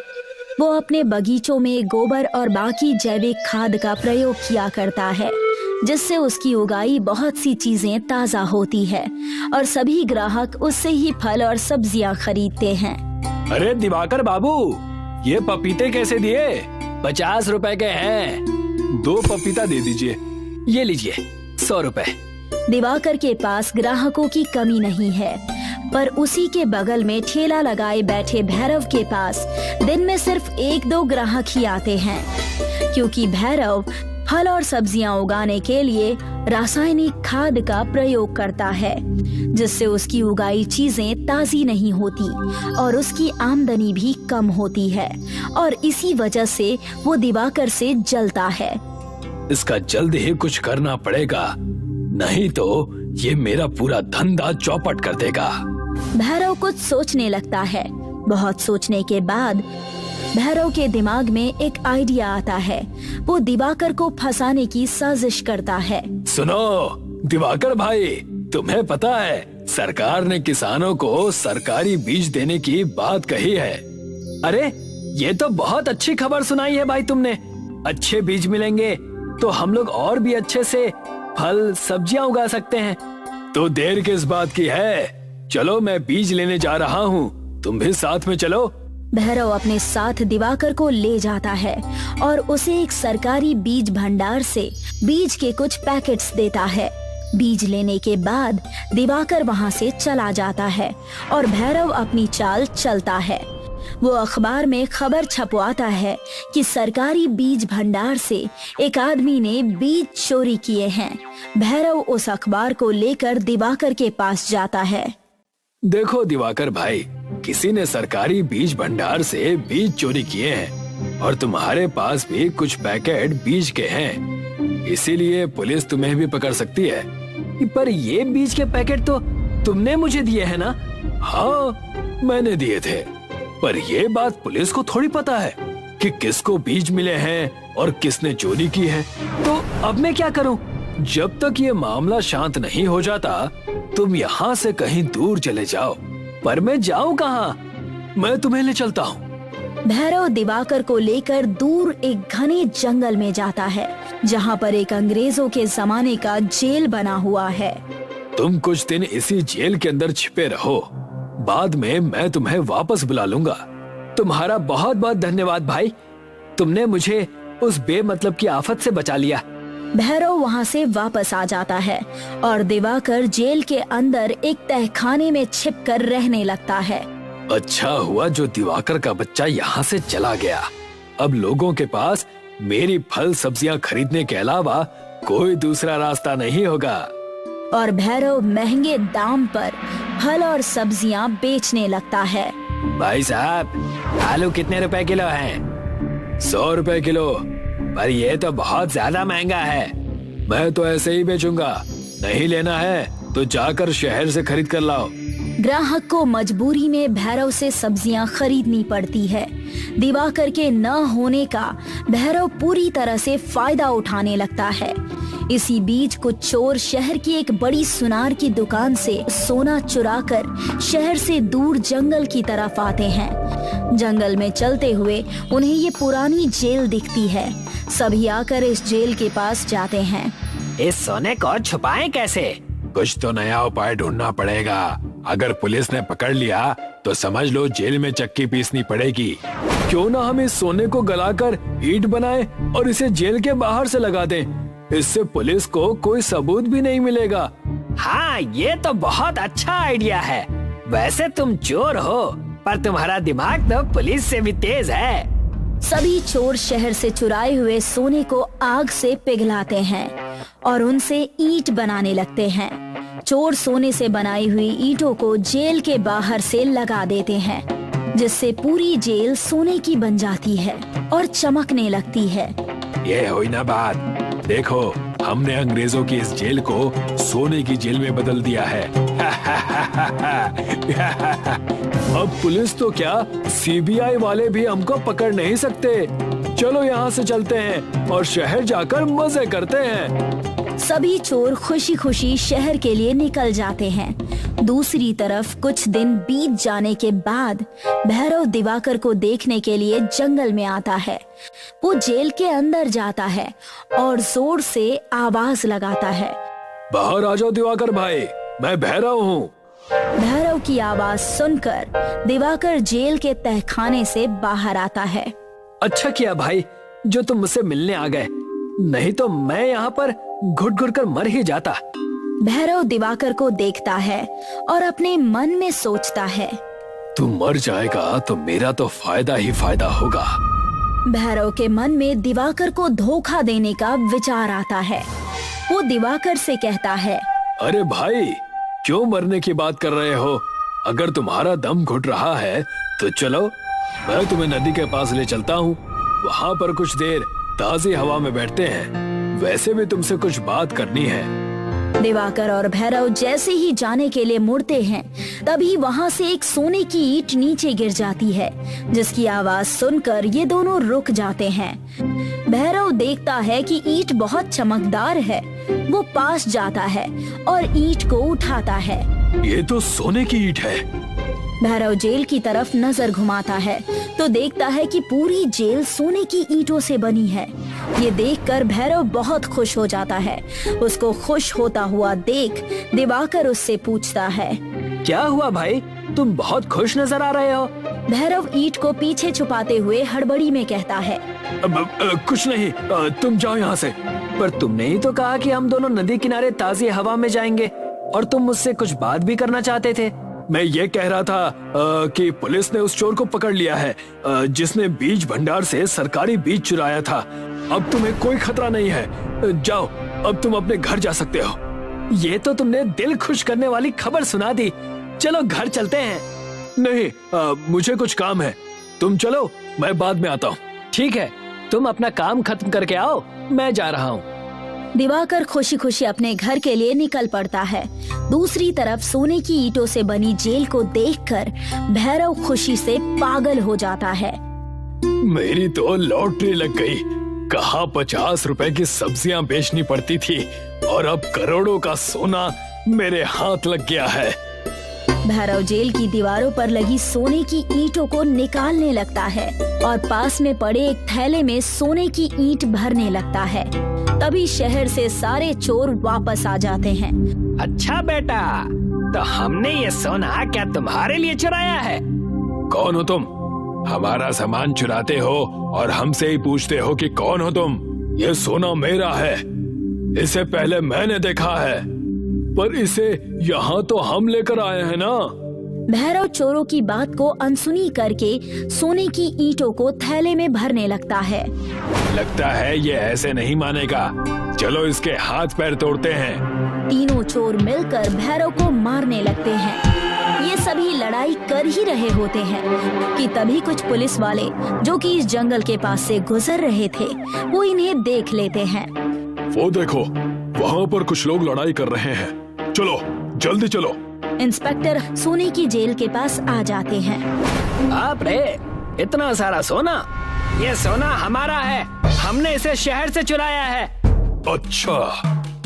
वो अपने बगीचों में गोबर और बाकी जैविक खाद का प्रयोग किया करता है, जिससे उसकी उगाई बहुत सी चीजें ताजा होती है और सभी ग्राहक उससे ही फल और सब्जियां खरीदते हैं। अरे दिवाकर बाबू, ये पपीते कैसे दिए? 50 रुपए के हैं। 2 पपीता दे दीजिए। ये लीजिए 100 रुपए। दिवाकर के पास ग्राहकों की कमी नहीं है, पर उसी के बगल में ठेला लगाए बैठे भैरव के पास दिन में सिर्फ 1-2 ग्राहक ही आते हैं, क्योंकि भैरव फल और सब्जियां उगाने के लिए रासायनिक खाद का प्रयोग करता है, जिससे उसकी उगाई चीजें ताजी नहीं होती और उसकी आमदनी भी कम होती है और इसी वजह से वो दिवाकर से जलता है। इसका जल्द ही कुछ करना पड़ेगा, नहीं तो ये मेरा पूरा धंधा चौपट कर देगा। भैरव कुछ सोचने लगता है। बहुत सोचने के बाद भैरव के दिमाग में एक आइडिया आता है। वो दिवाकर को फंसाने की साजिश करता है। सुनो दिवाकर भाई, तुम्हें पता है सरकार ने किसानों को सरकारी बीज देने की बात कही है। अरे ये तो बहुत अच्छी खबर सुनाई है भाई तुमने। अच्छे बीज मिलेंगे तो हम लोग और भी अच्छे से फल सब्जियां उगा सकते हैं। तो देर किस बात की है? चलो मैं बीज लेने जा रहा हूँ, तुम भी साथ में चलो। भैरव अपने साथ दिवाकर को ले जाता है और उसे एक सरकारी बीज भंडार से बीज के कुछ पैकेट्स देता है। बीज लेने के बाद दिवाकर वहां से चला जाता है और भैरव अपनी चाल चलता है। वो अखबार में खबर छपवाता है कि सरकारी बीज भंडार से एक आदमी ने बीज चोरी किए हैं। भैरव उस अखबार को लेकर दिवाकर के पास जाता है। देखो दिवाकर भाई, किसी ने सरकारी बीज भंडार से बीज चोरी किए हैं। और तुम्हारे पास भी कुछ पैकेट बीज के हैं, इसीलिए पुलिस तुम्हें भी पकड़ सकती है। पर ये बीज के पैकेट तो तुमने मुझे दिए हैं ना? हाँ, मैंने दिए थे, पर ये बात पुलिस को थोड़ी पता है कि किसको बीज मिले हैं और किसने चोरी की है। तो अब मैं क्या करूं? जब तक ये मामला शांत नहीं हो जाता, तुम यहाँ से कहीं दूर चले जाओ। पर मैं जाऊं कहाँ? मैं तुम्हें ले चलता हूँ। भैरव दिवाकर को लेकर दूर एक घने जंगल में जाता है, जहाँ पर एक अंग्रेजों के जमाने का जेल बना हुआ है। तुम कुछ दिन इसी जेल के अंदर छिपे रहो, बाद में मैं तुम्हें वापस बुला लूंगा। तुम्हारा बहुत बहुत धन्यवाद भाई, तुमने मुझे उस बेमतलब की आफत से बचा लिया। भैरव वहाँ से वापस आ जाता है और दिवाकर जेल के अंदर एक तहखाने में छिपकर रहने लगता है। अच्छा हुआ जो दिवाकर का बच्चा यहाँ से चला गया। अब लोगों के पास मेरी फल सब्जियाँ खरीदने के अलावा कोई दूसरा रास्ता नहीं होगा। और भैरव महंगे दाम पर फल और सब्जियाँ बेचने लगता है। भाई साहब, आलू कितने रुपए किलो हैं? 100 रुपए किलो। पर ये तो बहुत ज्यादा महंगा है। मैं तो ऐसे ही बेचूंगा, नहीं लेना है तो जाकर शहर से खरीद कर लाओ। ग्राहक को मजबूरी में भैरव से सब्जियां खरीदनी पड़ती है। दिवाकर के न होने का भैरव पूरी तरह से फायदा उठाने लगता है। इसी बीच कुछ चोर शहर की एक बड़ी सुनार की दुकान से सोना चुराकर शहर से दूर जंगल की तरफ आते हैं। जंगल में चलते हुए उन्हें ये पुरानी जेल दिखती है। सभी आकर इस जेल के पास जाते हैं। इस सोने को छुपाएं कैसे? कुछ तो नया उपाय ढूंढना पड़ेगा। अगर पुलिस ने पकड़ लिया तो समझ लो जेल में चक्की पीसनी पड़ेगी। क्यों ना हम इस सोने को गलाकर ईंट बनाएं और इसे जेल के बाहर से लगा दें। इससे पुलिस को कोई सबूत भी नहीं मिलेगा। हाँ, ये तो बहुत अच्छा आइडिया है। वैसे तुम चोर हो, पर तुम्हारा दिमाग तो पुलिस से भी तेज है। सभी चोर शहर से चुराए हुए सोने को आग से पिघलाते हैं और उनसे ईंट बनाने लगते हैं। चोर सोने से बनाई हुई ईंटों को जेल के बाहर से लगा देते हैं, जिससे पूरी जेल सोने की बन जाती है और चमकने लगती है। ये हुई ना बात। देखो, हमने अंग्रेजों की इस जेल को सोने की जेल में बदल दिया है। अब पुलिस तो क्या, सीबीआई वाले भी हमको पकड़ नहीं सकते। चलो यहाँ से चलते हैं और शहर जाकर मजे करते हैं। सभी चोर खुशी खुशी शहर के लिए निकल जाते हैं। दूसरी तरफ कुछ दिन बीत जाने के बाद भैरव दिवाकर को देखने के लिए जंगल में आता है। वो जेल के अंदर जाता है और जोर से आवाज लगाता है, बाहर आ जाओ दिवाकर भाई, मैं भैरव हूँ। भैरव की आवाज सुनकर दिवाकर जेल के तहखाने से बाहर आता है। अच्छा किया भाई जो तुम मुझसे मिलने आ गए, नहीं तो मैं यहाँ पर घुट घुट कर मर ही जाता। भैरव दिवाकर को देखता है और अपने मन में सोचता है, तू मर जाएगा तो मेरा तो फायदा ही फायदा होगा। भैरव के मन में दिवाकर को धोखा देने का विचार आता है। वो दिवाकर से कहता है, अरे भाई, क्यों मरने की बात कर रहे हो? अगर तुम्हारा दम घुट रहा है तो चलो, मैं तुम्हें नदी के पास ले चलता हूँ। वहाँ पर कुछ देर ताजी हवा में बैठते हैं। वैसे भी तुमसे कुछ बात करनी है। दिवाकर और भैरव जैसे ही जाने के लिए मुड़ते हैं, तभी वहाँ से एक सोने की ईंट नीचे गिर जाती है, जिसकी आवाज सुनकर ये दोनों रुक जाते हैं। भैरव देखता है कि ईंट बहुत चमकदार है। वो पास जाता है और ईंट को उठाता है। ये तो सोने की ईंट है। भैरव जेल की तरफ नजर घुमाता है तो देखता है कि पूरी जेल सोने की ईंटों से बनी है। ये देखकर भैरव बहुत खुश हो जाता है। उसको खुश होता हुआ देख दिवाकर उससे पूछता है, क्या हुआ भाई, तुम बहुत खुश नजर आ रहे हो? भैरव ईंट को पीछे छुपाते हुए हड़बड़ी में कहता है, कुछ नहीं, तुम जाओ यहाँ से। पर तुमने ही तो कहा कि हम दोनों नदी किनारे ताजी हवा में जाएंगे और तुम मुझसे कुछ बात भी करना चाहते थे। मैं ये कह रहा था कि पुलिस ने उस चोर को पकड़ लिया है, जिसने बीज भंडार से सरकारी बीज चुराया था। अब तुम्हें कोई खतरा नहीं है। जाओ, अब तुम अपने घर जा सकते हो। ये तो तुमने दिल खुश करने वाली खबर सुना दी। चलो घर चलते हैं। नहीं, मुझे कुछ काम है। तुम चलो, मैं बाद में आता हूँ। ठीक है, तुम अपना काम खत्म करके आओ, मैं जा रहा हूँ। दिवाकर खुशी खुशी अपने घर के लिए निकल पड़ता है। दूसरी तरफ सोने की ईंटों से बनी जेल को देखकर भैरव खुशी से पागल हो जाता है। मेरी तो लॉटरी लग गई। कहाँ 50 रुपए की सब्जियां बेचनी पड़ती थी और अब करोड़ों का सोना मेरे हाथ लग गया है। भैरव जेल की दीवारों पर लगी सोने की ईंटों को निकालने लगता है और पास में पड़े एक थैले में सोने की ईंट भरने लगता है। तभी शहर से सारे चोर वापस आ जाते हैं। अच्छा बेटा, तो हमने ये सोना क्या तुम्हारे लिए चुराया है? कौन हो तुम? हमारा सामान चुराते हो और हमसे ही पूछते हो कि कौन हो तुम? ये सोना मेरा है, इसे पहले मैंने देखा है, पर इसे यहाँ तो हम लेकर आए हैं ना। भैरव चोरों की बात को अनसुनी करके सोने की ईंटों को थैले में भरने लगता है। लगता है ये ऐसे नहीं मानेगा, चलो इसके हाथ पैर तोड़ते हैं। तीनों चोर मिलकर भैरव को मारने लगते हैं। ये सभी लड़ाई कर ही रहे होते हैं कि तभी कुछ पुलिस वाले जो कि इस जंगल के पास से गुजर रहे थे, वो इन्हें देख लेते हैं। वो देखो, वहाँ पर कुछ लोग लड़ाई कर रहे हैं, चलो जल्दी चलो। इंस्पेक्टर सोने की जेल के पास आ जाते हैं। बाप रे, इतना सारा सोना! ये सोना हमारा है, हमने इसे शहर से चुराया है। अच्छा,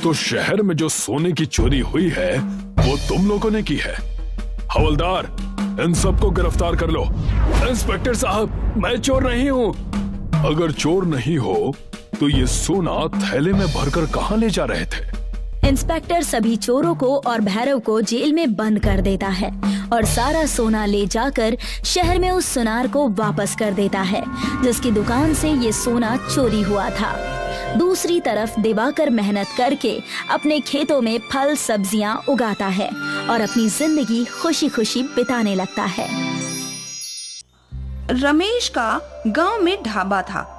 तो शहर में जो सोने की चोरी हुई है वो तुम लोगों ने की है। हवलदार, इन सबको गिरफ्तार कर लो। इंस्पेक्टर साहब, मैं चोर नहीं हूँ। अगर चोर नहीं हो तो ये सोना थैले में भरकर कहाँ ले जा रहे थे? इंस्पेक्टर सभी चोरों को और भैरव को जेल में बंद कर देता है और सारा सोना ले जाकर शहर में उस सुनार को वापस कर देता है जिसकी दुकान से ये सोना चोरी हुआ था। दूसरी तरफ दिवाकर मेहनत करके अपने खेतों में फल सब्जियां उगाता है और अपनी जिंदगी खुशी खुशी बिताने लगता है। रमेश का गांव में ढाबा था।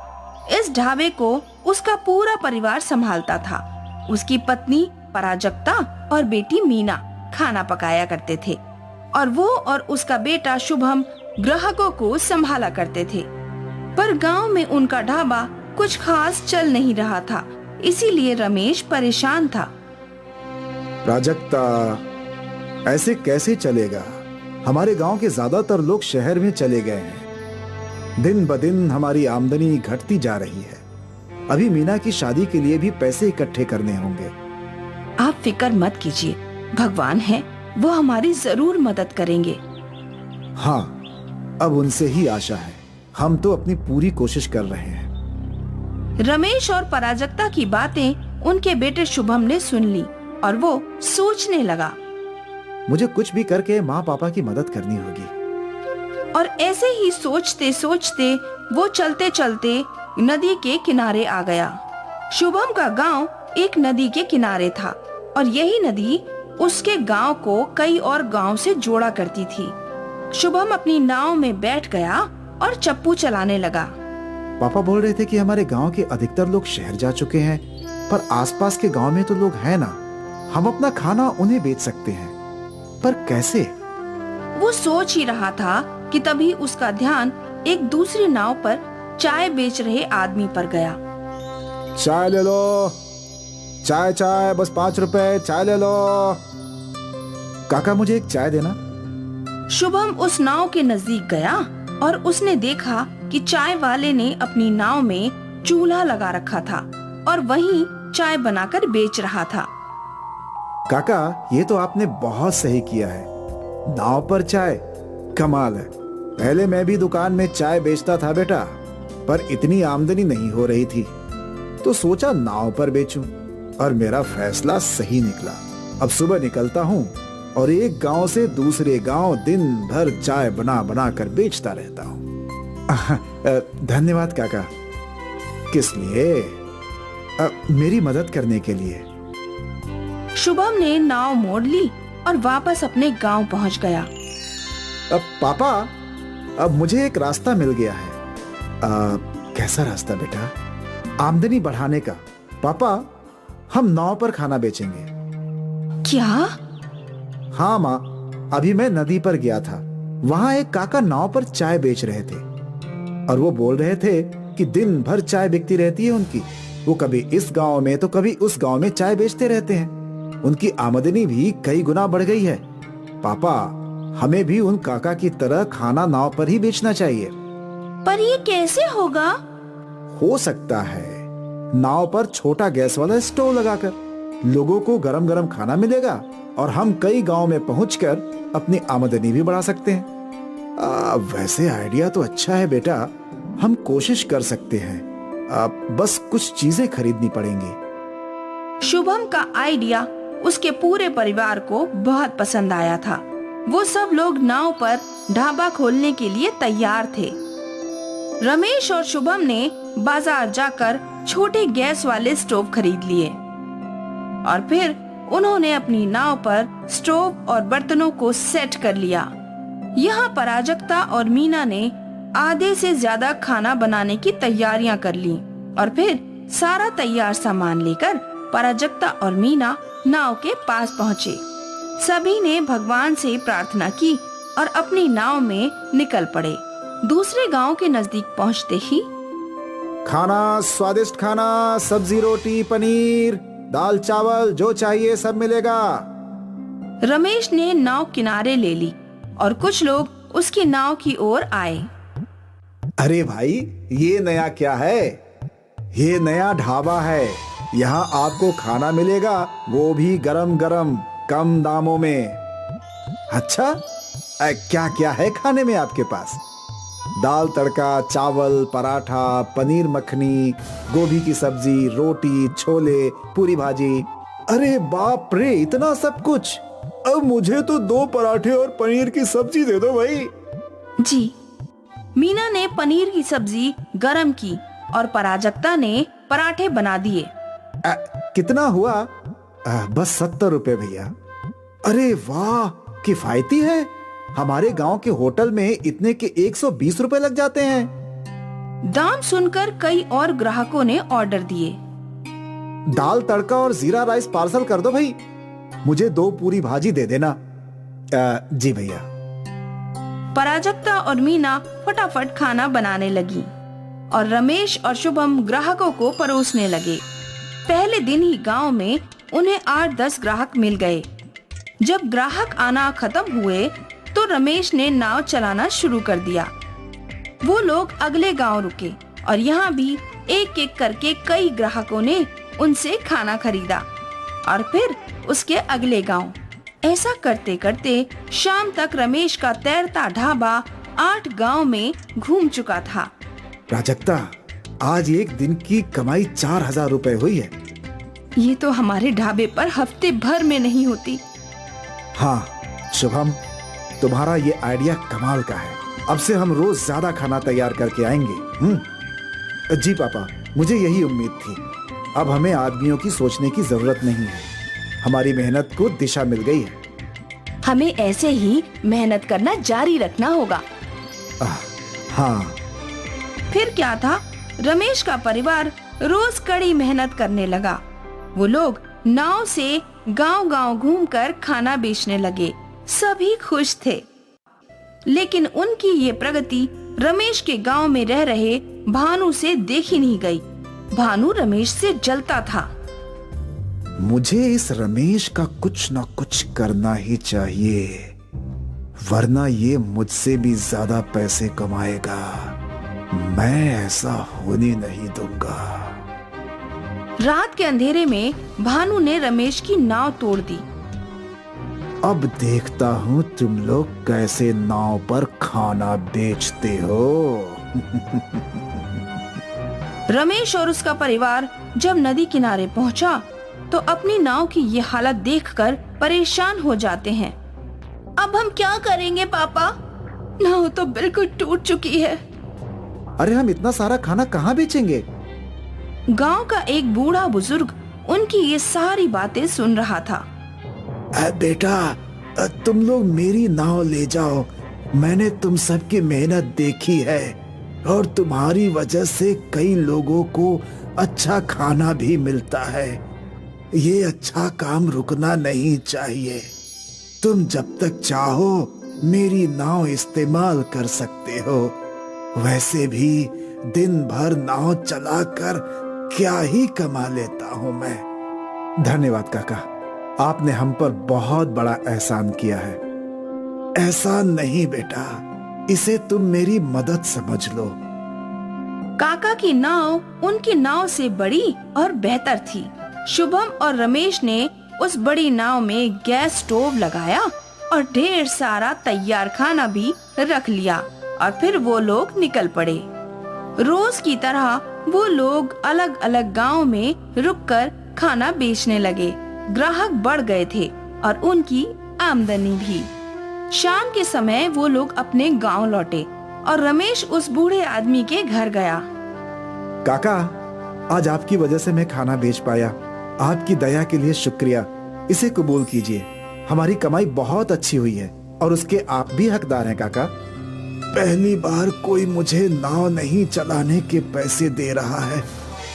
इस ढाबे को उसका पूरा परिवार संभालता था। उसकी पत्नी पराजक्ता और बेटी मीना खाना पकाया करते थे और वो और उसका बेटा शुभम ग्राहकों को संभाला करते थे। पर गांव में उनका ढाबा कुछ खास चल नहीं रहा था, इसीलिए रमेश परेशान था। प्राजक्ता, ऐसे कैसे चलेगा? हमारे गांव के ज्यादातर लोग शहर में चले गए हैं। दिन ब दिन हमारी आमदनी घटती जा रही है। अभी मीना की शादी के लिए भी पैसे इकट्ठे करने होंगे। आप फिक्र मत कीजिए, भगवान है, वो हमारी जरूर मदद करेंगे। हाँ, अब उनसे ही आशा है। हम तो अपनी पूरी कोशिश कर रहे हैं। रमेश और पराजक्ता की बातें उनके बेटे शुभम ने सुन ली और वो सोचने लगा, मुझे कुछ भी करके माँ पापा की मदद करनी होगी। और ऐसे ही सोचते सोचते वो चलते चलते नदी के किनारे आ गया। शुभम का गांव एक नदी के किनारे था और यही नदी उसके गांव को कई और गांव से जोड़ा करती थी। शुभम अपनी नाव में बैठ गया और चप्पू चलाने लगा। पापा बोल रहे थे कि हमारे गांव के अधिकतर लोग शहर जा चुके हैं, पर आसपास के गांव में तो लोग हैं ना। हम अपना खाना उन्हें बेच सकते हैं, पर कैसे? वो सोच ही रहा था कि तभी उसका ध्यान एक दूसरी नाव पर चाय बेच रहे आदमी पर गया। चाय ले लो, चाय चाय, बस 5 रुपए, चाय ले लो। काका, मुझे एक चाय देना। शुभम उस नाव के नजदीक गया और उसने देखा कि चाय वाले ने अपनी नाव में चूल्हा लगा रखा था और वहीं चाय बनाकर बेच रहा था। काका, ये तो आपने बहुत सही किया है। नाव पर चाय, कमाल है। पहले मैं भी दुकान में चाय बेचता था बेटा, पर इतनी आमदनी नहीं हो रही थी, तो सोचा नाव पर बेचूं और मेरा फैसला सही निकला। अब सुबह निकलता हूँ और एक गांव से दूसरे गांव दिन भर चाय बना बना कर बेचता रहता हूँ। धन्यवाद काका। किस लिए? मेरी मदद करने के लिए। शुभम ने नाव मोड़ ली और वापस अपने गांव पहुंच गया। अब पापा, अब मुझे एक रास्ता मिल गया है। कैसा रास्ता बेटा? आमदनी बढ़ाने का। पापा, हम नाव पर खाना बेचेंगे। क्या? हाँ माँ, अभी मैं नदी पर गया था। वहां एक काका नाव पर चाय बेच रहे थे और वो बोल रहे थे कि दिन भर चाय बिकती रहती है उनकी। वो कभी इस गांव में तो कभी उस गांव में चाय बेचते रहते हैं। उनकी आमदनी भी कई गुना बढ़ गई है। पापा, हमें भी उन काका की तरह खाना नाव पर ही बेचना चाहिए। पर ये कैसे होगा? हो सकता है नाव पर छोटा गैस वाला स्टोव लगाकर लोगों को गरम गरम खाना मिलेगा और हम कई गांव में पहुंचकर अपनी आमदनी भी बढ़ा सकते हैं। वैसे आइडिया तो अच्छा है बेटा, हम कोशिश कर सकते हैं। बस कुछ चीजें खरीदनी पड़ेंगी। शुभम का आइडिया उसके पूरे परिवार को बहुत पसंद आया था। वो सब लोग नाव पर ढाबा खोलने के लिए तैयार थे। रमेश और शुभम ने बाजार जाकर छोटे गैस वाले स्टोव खरीद लिए और फिर उन्होंने अपनी नाव पर स्टोव और बर्तनों को सेट कर लिया। यहाँ प्राजक्ता और मीना ने आधे से ज्यादा खाना बनाने की तैयारियां कर ली और फिर सारा तैयार सामान लेकर प्राजक्ता और मीना नाव के पास पहुँचे। सभी ने भगवान से प्रार्थना की और अपनी नाव में निकल पड़े। दूसरे गांव के नजदीक पहुंचते ही खाना, स्वादिष्ट खाना, सब्जी, रोटी, पनीर, दाल, चावल, जो चाहिए सब मिलेगा। रमेश ने नाव किनारे ले ली और कुछ लोग उसकी नाव की ओर आए। अरे भाई, ये नया क्या है? ये नया ढाबा है। यहाँ आपको खाना मिलेगा, वो भी गरम गरम, कम दामों में। अच्छा, क्या क्या है खाने में आपके पास? दाल तड़का, चावल, पराठा, पनीर मखनी, गोभी की सब्जी, रोटी, छोले, पूरी भाजी। अरे बाप रे, इतना सब कुछ! अब मुझे तो 2 पराठे और पनीर की सब्जी दे दो भाई। जी। मीना ने पनीर की सब्जी गरम की और प्राजक्ता ने पराठे बना दिए। कितना हुआ? बस 70 रुपए भैया। अरे वाह, किफायती है। हमारे गांव के होटल में इतने के 120 रुपए लग जाते हैं। दाम सुनकर कई और ग्राहकों ने ऑर्डर दिए। दाल तड़का और जीरा राइस पार्सल कर दो भाई। मुझे 2 पूरी भाजी दे देना। जी भैया। प्राजक्ता और मीना फटाफट खाना बनाने लगी और रमेश और शुभम ग्राहकों को परोसने लगे। पहले दिन ही गांव में उन्हें 8-10 ग्राहक मिल गए। जब ग्राहक आना खत्म हुए तो रमेश ने नाव चलाना शुरू कर दिया। वो लोग अगले गांव रुके और यहाँ भी एक एक करके कई ग्राहकों ने उनसे खाना खरीदा और फिर उसके अगले गांव। ऐसा करते करते शाम तक रमेश का तैरता ढाबा 8 गांव में घूम चुका था। प्राजक्ता, आज एक दिन की कमाई 4000 रुपए हुई है। ये तो हमारे ढाबे पर हफ्ते भर में नहीं होती। हाँ शुभम, तुम्हारा ये आइडिया कमाल का है। अब से हम रोज ज्यादा खाना तैयार करके आएंगे। जी पापा, मुझे यही उम्मीद थी। अब हमें आदमियों की सोचने की जरूरत नहीं है। हमारी मेहनत को दिशा मिल गई है। हमें ऐसे ही मेहनत करना जारी रखना होगा। हाँ। फिर क्या था, रमेश का परिवार रोज कड़ी मेहनत करने लगा। वो लोग नाव से गांव-गांव घूमकर खाना बेचने लगे। सभी खुश थे, लेकिन उनकी ये प्रगति रमेश के गांव में रह रहे भानु से देखी नहीं गई। भानु रमेश से जलता था। मुझे इस रमेश का कुछ न कुछ करना ही चाहिए, वरना ये मुझसे भी ज्यादा पैसे कमाएगा। मैं ऐसा होने नहीं दूंगा। रात के अंधेरे में भानु ने रमेश की नाव तोड़ दी। अब देखता हूँ तुम लोग कैसे नाव पर खाना बेचते हो। रमेश और उसका परिवार जब नदी किनारे पहुंचा तो अपनी नाव की ये हालत देखकर परेशान हो जाते हैं। अब हम क्या करेंगे पापा? नाव तो बिल्कुल टूट चुकी है। अरे हम इतना सारा खाना कहाँ बेचेंगे? गांव का एक बूढ़ा बुजुर्ग उनकी ये सारी बातें सुन रहा था। बेटा, तुम लोग मेरी नाव ले जाओ। मैंने तुम सबकी मेहनत देखी है और तुम्हारी वजह से कई लोगों को अच्छा खाना भी मिलता है। ये अच्छा काम रुकना नहीं चाहिए। तुम जब तक चाहो मेरी नाव इस्तेमाल कर सकते हो। वैसे भी दिन भर नाव चलाकर क्या ही कमा लेता हूं मैं। धन्यवाद काका, आपने हम पर बहुत बड़ा एहसान किया है। एहसान नहीं बेटा, इसे तुम मेरी मदद समझ लो। काका की नाव उनकी नाव से बड़ी और बेहतर थी। शुभम और रमेश ने उस बड़ी नाव में गैस स्टोव लगाया और ढेर सारा तैयार खाना भी रख लिया और फिर वो लोग निकल पड़े। रोज की तरह वो लोग अलग अलग गांव में रुककर खाना बेचने लगे। ग्राहक बढ़ गए थे और उनकी आमदनी भी। शाम के समय वो लोग अपने गांव लौटे और रमेश उस बूढ़े आदमी के घर गया। काका, आज आपकी वजह से मैं खाना बेच पाया। आपकी दया के लिए शुक्रिया। इसे कबूल कीजिए। हमारी कमाई बहुत अच्छी हुई है और उसके आप भी हकदार हैं काका। पहली बार कोई मुझे नाव नहीं चलाने के पैसे दे रहा है।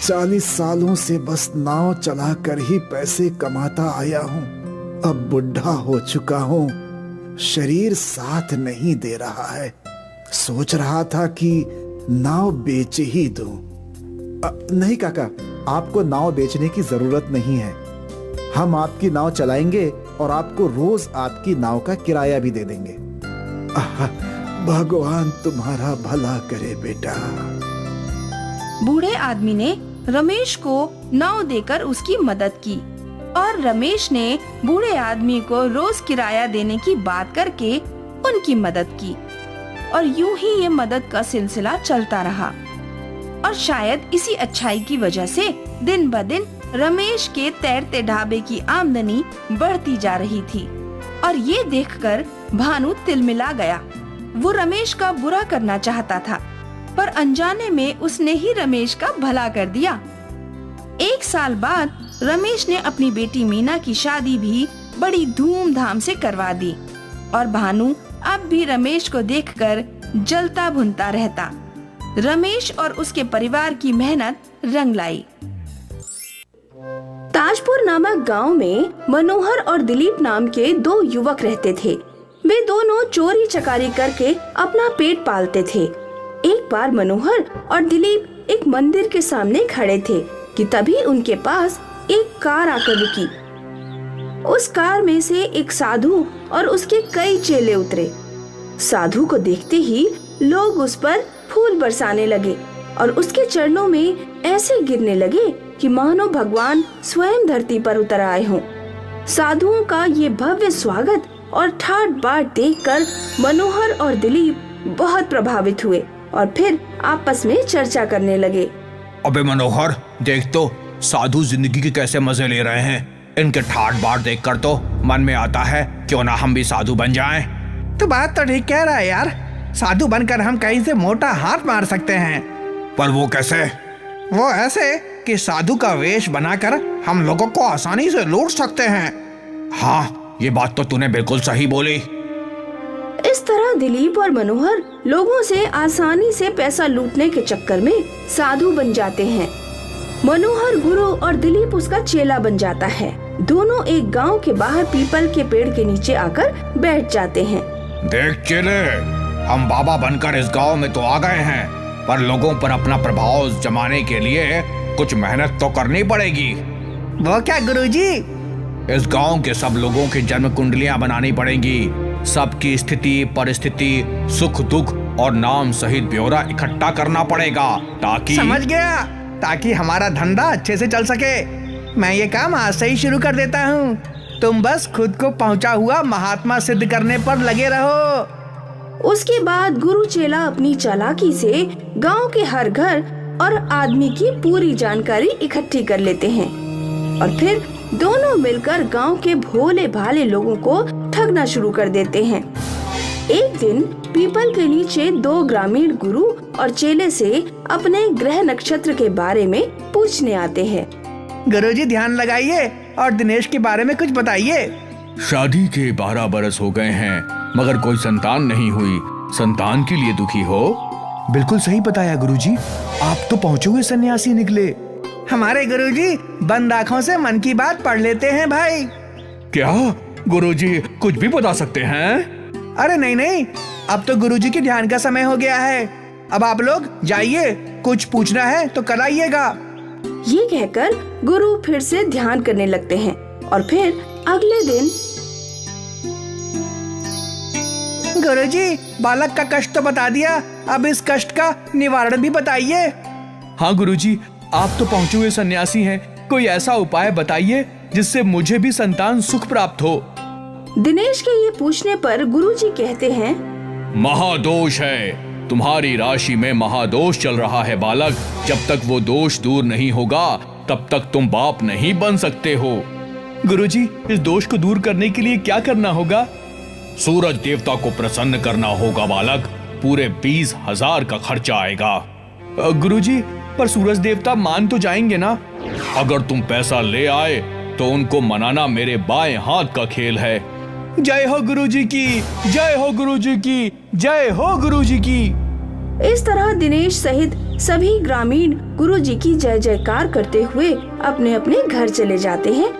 40 सालों से बस नाव चलाकर ही पैसे कमाता आया हूँ। अब बुढ़ा हो चुका हूँ, शरीर साथ नहीं दे रहा है। सोच रहा था कि नाव बेच ही दूं। नहीं काका, आपको नाव बेचने की जरूरत नहीं है। हम आपकी नाव चलाएंगे और आपको रोज आपकी नाव का किराया भी दे देंगे। भगवान तुम्हारा भला करे बेटा। बूढ़े आदमी ने रमेश को नाव देकर उसकी मदद की और रमेश ने बूढ़े आदमी को रोज किराया देने की बात करके उनकी मदद की और यूं ही ये मदद का सिलसिला चलता रहा। और शायद इसी अच्छाई की वजह से दिन ब दिन रमेश के तैरते ढाबे की आमदनी बढ़ती जा रही थी। और ये देखकर भानु तिलमिला गया। वो रमेश का बुरा करना चाहता था, पर अनजाने में उसने ही रमेश का भला कर दिया। 1 साल बाद रमेश ने अपनी बेटी मीना की शादी भी बड़ी धूमधाम से करवा दी और भानु अब भी रमेश को देखकर जलता भुनता रहता। रमेश और उसके परिवार की मेहनत रंग लाई। ताजपुर नामक गांव में मनोहर और दिलीप नाम के 2 युवक रहते थे। वे दोनों चोरी चकारी करके अपना पेट पालते थे। एक बार मनोहर और दिलीप एक मंदिर के सामने खड़े थे कि तभी उनके पास एक कार आकर रुकी। उस कार में से एक साधु और उसके कई चेले उतरे। साधु को देखते ही लोग उस पर फूल बरसाने लगे और उसके चरणों में ऐसे गिरने लगे कि मानो भगवान स्वयं धरती पर उतर आए हों। साधुओं का ये भव्य स्वागत और ठाट बाट देखकर मनोहर और दिलीप बहुत प्रभावित हुए और फिर आपस में चर्चा करने लगे। अबे मनोहर, देख तो साधु जिंदगी के कैसे मजे ले रहे हैं। इनके ठाट बाट देखकर तो मन में आता है क्यों ना हम भी साधु बन जाएं। तो बात तो ठीक कह रहा है यार। साधु बनकर हम कहीं से मोटा हाथ मार सकते हैं। पर वो कैसे? वो ऐसे कि साधु का वेश बनाकर हम लोगों को आसानी से लूट सकते हैं। हाँ, ये बात तो तूने बिल्कुल सही बोली। इस तरह दिलीप और मनोहर लोगों से आसानी से पैसा लूटने के चक्कर में साधु बन जाते हैं। मनोहर गुरु और दिलीप उसका चेला बन जाता है। दोनों एक गांव के बाहर पीपल के पेड़ के नीचे आकर बैठ जाते हैं। देख चेले, हम बाबा बनकर इस गांव में तो आ गए हैं, पर लोगों पर अपना प्रभाव जमाने के लिए कुछ मेहनत तो करनी पड़ेगी। वो क्या गुरुजी? इस गांव के सब लोगों की जन्म कुंडलियां बनानी पड़ेंगी। सबकी स्थिति, परिस्थिति, सुख दुख और नाम सहित ब्यौरा इकट्ठा करना पड़ेगा ताकि समझ गया, ताकि हमारा धंधा अच्छे से चल सके। मैं ये काम आज से ही शुरू कर देता हूँ। तुम बस खुद को पहुँचा हुआ महात्मा सिद्ध करने पर लगे रहो। उसके बाद गुरु चेला अपनी चालाकी से गांव के हर घर और आदमी की पूरी जानकारी इकट्ठी कर लेते हैं और फिर दोनों मिलकर गांव के भोले भाले लोगों को ठगना शुरू कर देते हैं। एक दिन पीपल के नीचे 2 ग्रामीण गुरु और चेले से अपने ग्रह नक्षत्र के बारे में पूछने आते हैं। गुरुजी ध्यान लगाइए और दिनेश के बारे में कुछ बताइए। शादी के 12 बरस हो गए हैं मगर कोई संतान नहीं हुई। संतान के लिए दुखी हो? बिल्कुल सही बताया गुरुजी। आप तो पहुँचे हुए सन्यासी निकले। हमारे गुरुजी बंद आँखों से मन की बात पढ़ लेते हैं भाई। क्या गुरुजी कुछ भी बता सकते हैं? अरे नहीं, अब तो गुरुजी के ध्यान का समय हो गया है। अब आप लोग जाइए कुछ पूछना है तो कराइएगा। ये कहकर गुरु फिर से ध्यान करने लगते हैं और फिर अगले दिन गुरुजी, बालक का कष्ट तो बता दिया, अब इस कष्ट का निवारण भी बताइए। हाँ गुरुजी, आप तो पहुंचे हुए सन्यासी हैं, कोई ऐसा उपाय बताइए जिससे मुझे भी संतान सुख प्राप्त हो। दिनेश के ये पूछने पर गुरुजी कहते हैं, महादोष है, तुम्हारी राशि में महादोष चल रहा है बालक। जब तक वो दोष दूर नहीं होगा तब तक तुम बाप नहीं बन सकते हो। गुरुजी, इस दोष को दूर करने के लिए क्या करना होगा? सूरज देवता को प्रसन्न करना होगा बालक, पूरे 20,000 का खर्चा आएगा। गुरुजी, पर सूरज देवता मान तो जाएंगे ना? अगर तुम पैसा ले आए तो उनको मनाना मेरे बाएं हाथ का खेल है। जय हो गुरुजी की, जय हो गुरुजी की, जय हो गुरुजी की। इस तरह दिनेश सहित सभी ग्रामीण गुरुजी की जय जयकार करते हुए अपने अपने घर चले जाते हैं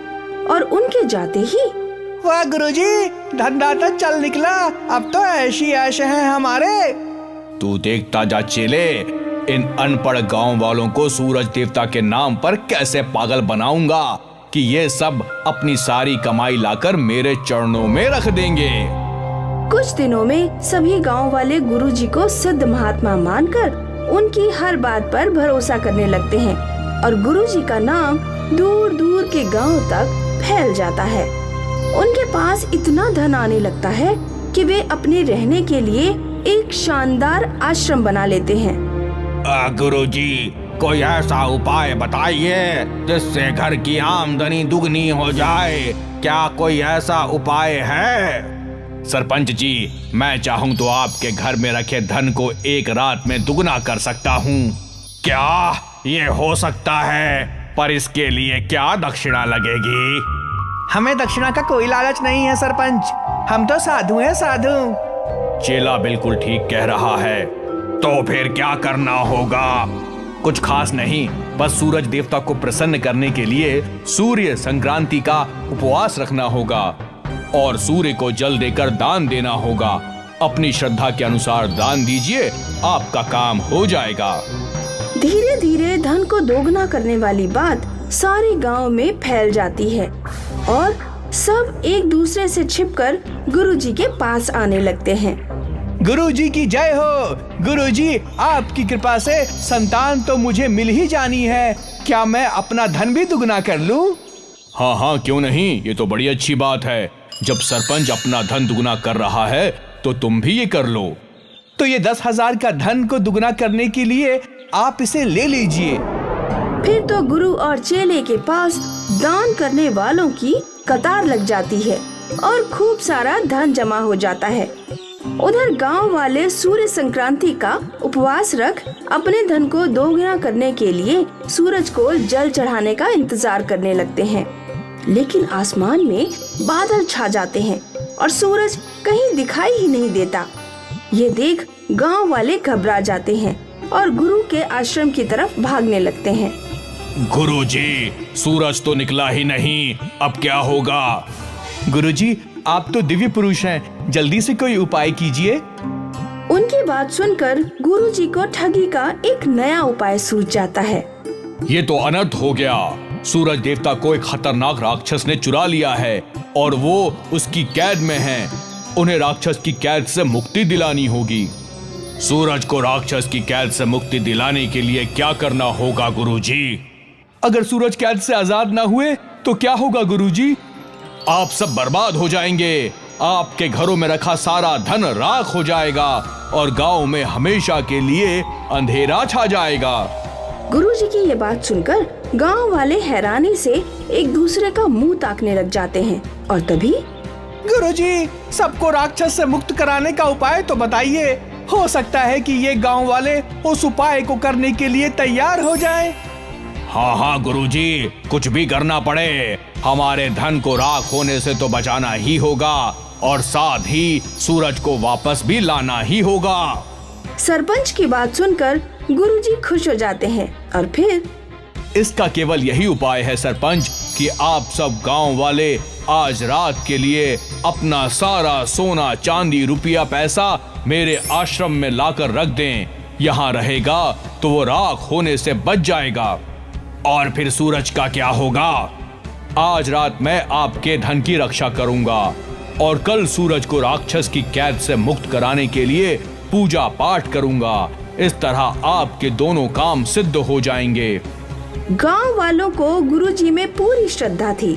और उनके जाते ही, वाह गुरुजी, धंधा तो चल निकला, अब तो ऐशी ऐश है हमारे। तू देखता जा चेले, इन अनपढ़ गांव वालों को सूरज देवता के नाम पर कैसे पागल बनाऊंगा कि ये सब अपनी सारी कमाई लाकर मेरे चरणों में रख देंगे। कुछ दिनों में सभी गांव वाले गुरुजी को सिद्ध महात्मा मानकर उनकी हर बात पर भरोसा करने लगते हैं और गुरुजी का नाम दूर दूर के गांव तक फैल जाता है। उनके पास इतना धन आने लगता है कि वे अपने रहने के लिए एक शानदार आश्रम बना लेते हैं। गुरुजी, कोई ऐसा उपाय बताइए जिससे घर की आमदनी दुगनी हो जाए। क्या कोई ऐसा उपाय है? सरपंच जी, मैं चाहूँ तो आपके घर में रखे धन को एक रात में दुगना कर सकता हूँ। क्या ये हो सकता है? पर इसके लिए क्या दक्षिणा लगेगी? हमें दक्षिणा का कोई लालच नहीं है सरपंच, हम तो साधु हैं, साधु। चेला बिल्कुल ठीक कह रहा है। तो फिर क्या करना होगा? कुछ खास नहीं, बस सूरज देवता को प्रसन्न करने के लिए सूर्य संक्रांति का उपवास रखना होगा और सूर्य को जल देकर दान देना होगा। अपनी श्रद्धा के अनुसार दान दीजिए, आपका काम हो जाएगा। धीरे धीरे धन को दोगुना करने वाली बात सारे गांव में फैल जाती है और सब एक दूसरे से छिपकर गुरुजी के पास आने लगते हैं। गुरुजी की जय हो। गुरुजी, आपकी कृपा से संतान तो मुझे मिल ही जानी है, क्या मैं अपना धन भी दुगना कर लूं? हाँ हाँ, क्यों नहीं, ये तो बड़ी अच्छी बात है। जब सरपंच अपना धन दुगना कर रहा है तो तुम भी ये कर लो। तो ये 10,000 का धन को दुगना करने के लिए आप इसे ले लीजिए। फिर तो गुरु और चेले के पास दान करने वालों की कतार लग जाती है और खूब सारा धन जमा हो जाता है। उधर गांव वाले सूर्य संक्रांति का उपवास रख अपने धन को दोगुना करने के लिए सूरज को जल चढ़ाने का इंतजार करने लगते हैं, लेकिन आसमान में बादल छा जाते हैं और सूरज कहीं दिखाई ही नहीं देता। ये देख गांव वाले घबरा जाते हैं और गुरु के आश्रम की तरफ भागने लगते हैं। गुरुजी, सूरज तो निकला ही नहीं, अब क्या होगा? गुरुजी, आप तो दिव्य पुरुष हैं, जल्दी से कोई उपाय कीजिए। उनकी बात सुनकर गुरुजी को ठगी का एक नया उपाय सूझ जाता है। ये तो अनर्थ हो गया। सूरज देवता को एक खतरनाक राक्षस ने चुरा लिया है और वो उसकी कैद में है। उन्हें राक्षस की कैद से मुक्ति दिलानी होगी। सूरज को राक्षस की कैद से मुक्ति दिलाने के लिए क्या करना होगा गुरुजी? अगर सूरज कैद से आजाद ना हुए तो क्या होगा गुरुजी? आप सब बर्बाद हो जाएंगे। आपके घरों में रखा सारा धन राख हो जाएगा और गांव में हमेशा के लिए अंधेरा छा जाएगा। गुरुजी की ये बात सुनकर गांव वाले हैरानी से एक दूसरे का मुंह ताकने लग जाते हैं और तभी, गुरुजी, सबको राक्षस से मुक्त कराने का उपाय तो बताइए। हो सकता है कि ये गांव वाले उस उपाय को करने के लिए तैयार हो जाएं। हाँ हाँ गुरुजी, कुछ भी करना पड़े, हमारे धन को राख होने से तो बचाना ही होगा और साथ ही सूरज को वापस भी लाना ही होगा। सरपंच की बात सुनकर गुरुजी खुश हो जाते हैं और फिर, इसका केवल यही उपाय है सरपंच कि आप सब गांव वाले आज रात के लिए अपना सारा सोना चांदी रुपया पैसा मेरे आश्रम में लाकर रख दें। यहाँ रहेगा तो वो राख होने से बच जाएगा। और फिर सूरज का क्या होगा? आज रात मैं आपके धन की रक्षा करूंगा और कल सूरज को राक्षस की कैद से मुक्त कराने के लिए पूजा पाठ करूंगा। इस तरह आपके दोनों काम सिद्ध हो जाएंगे। गांव वालों को गुरुजी में पूरी श्रद्धा थी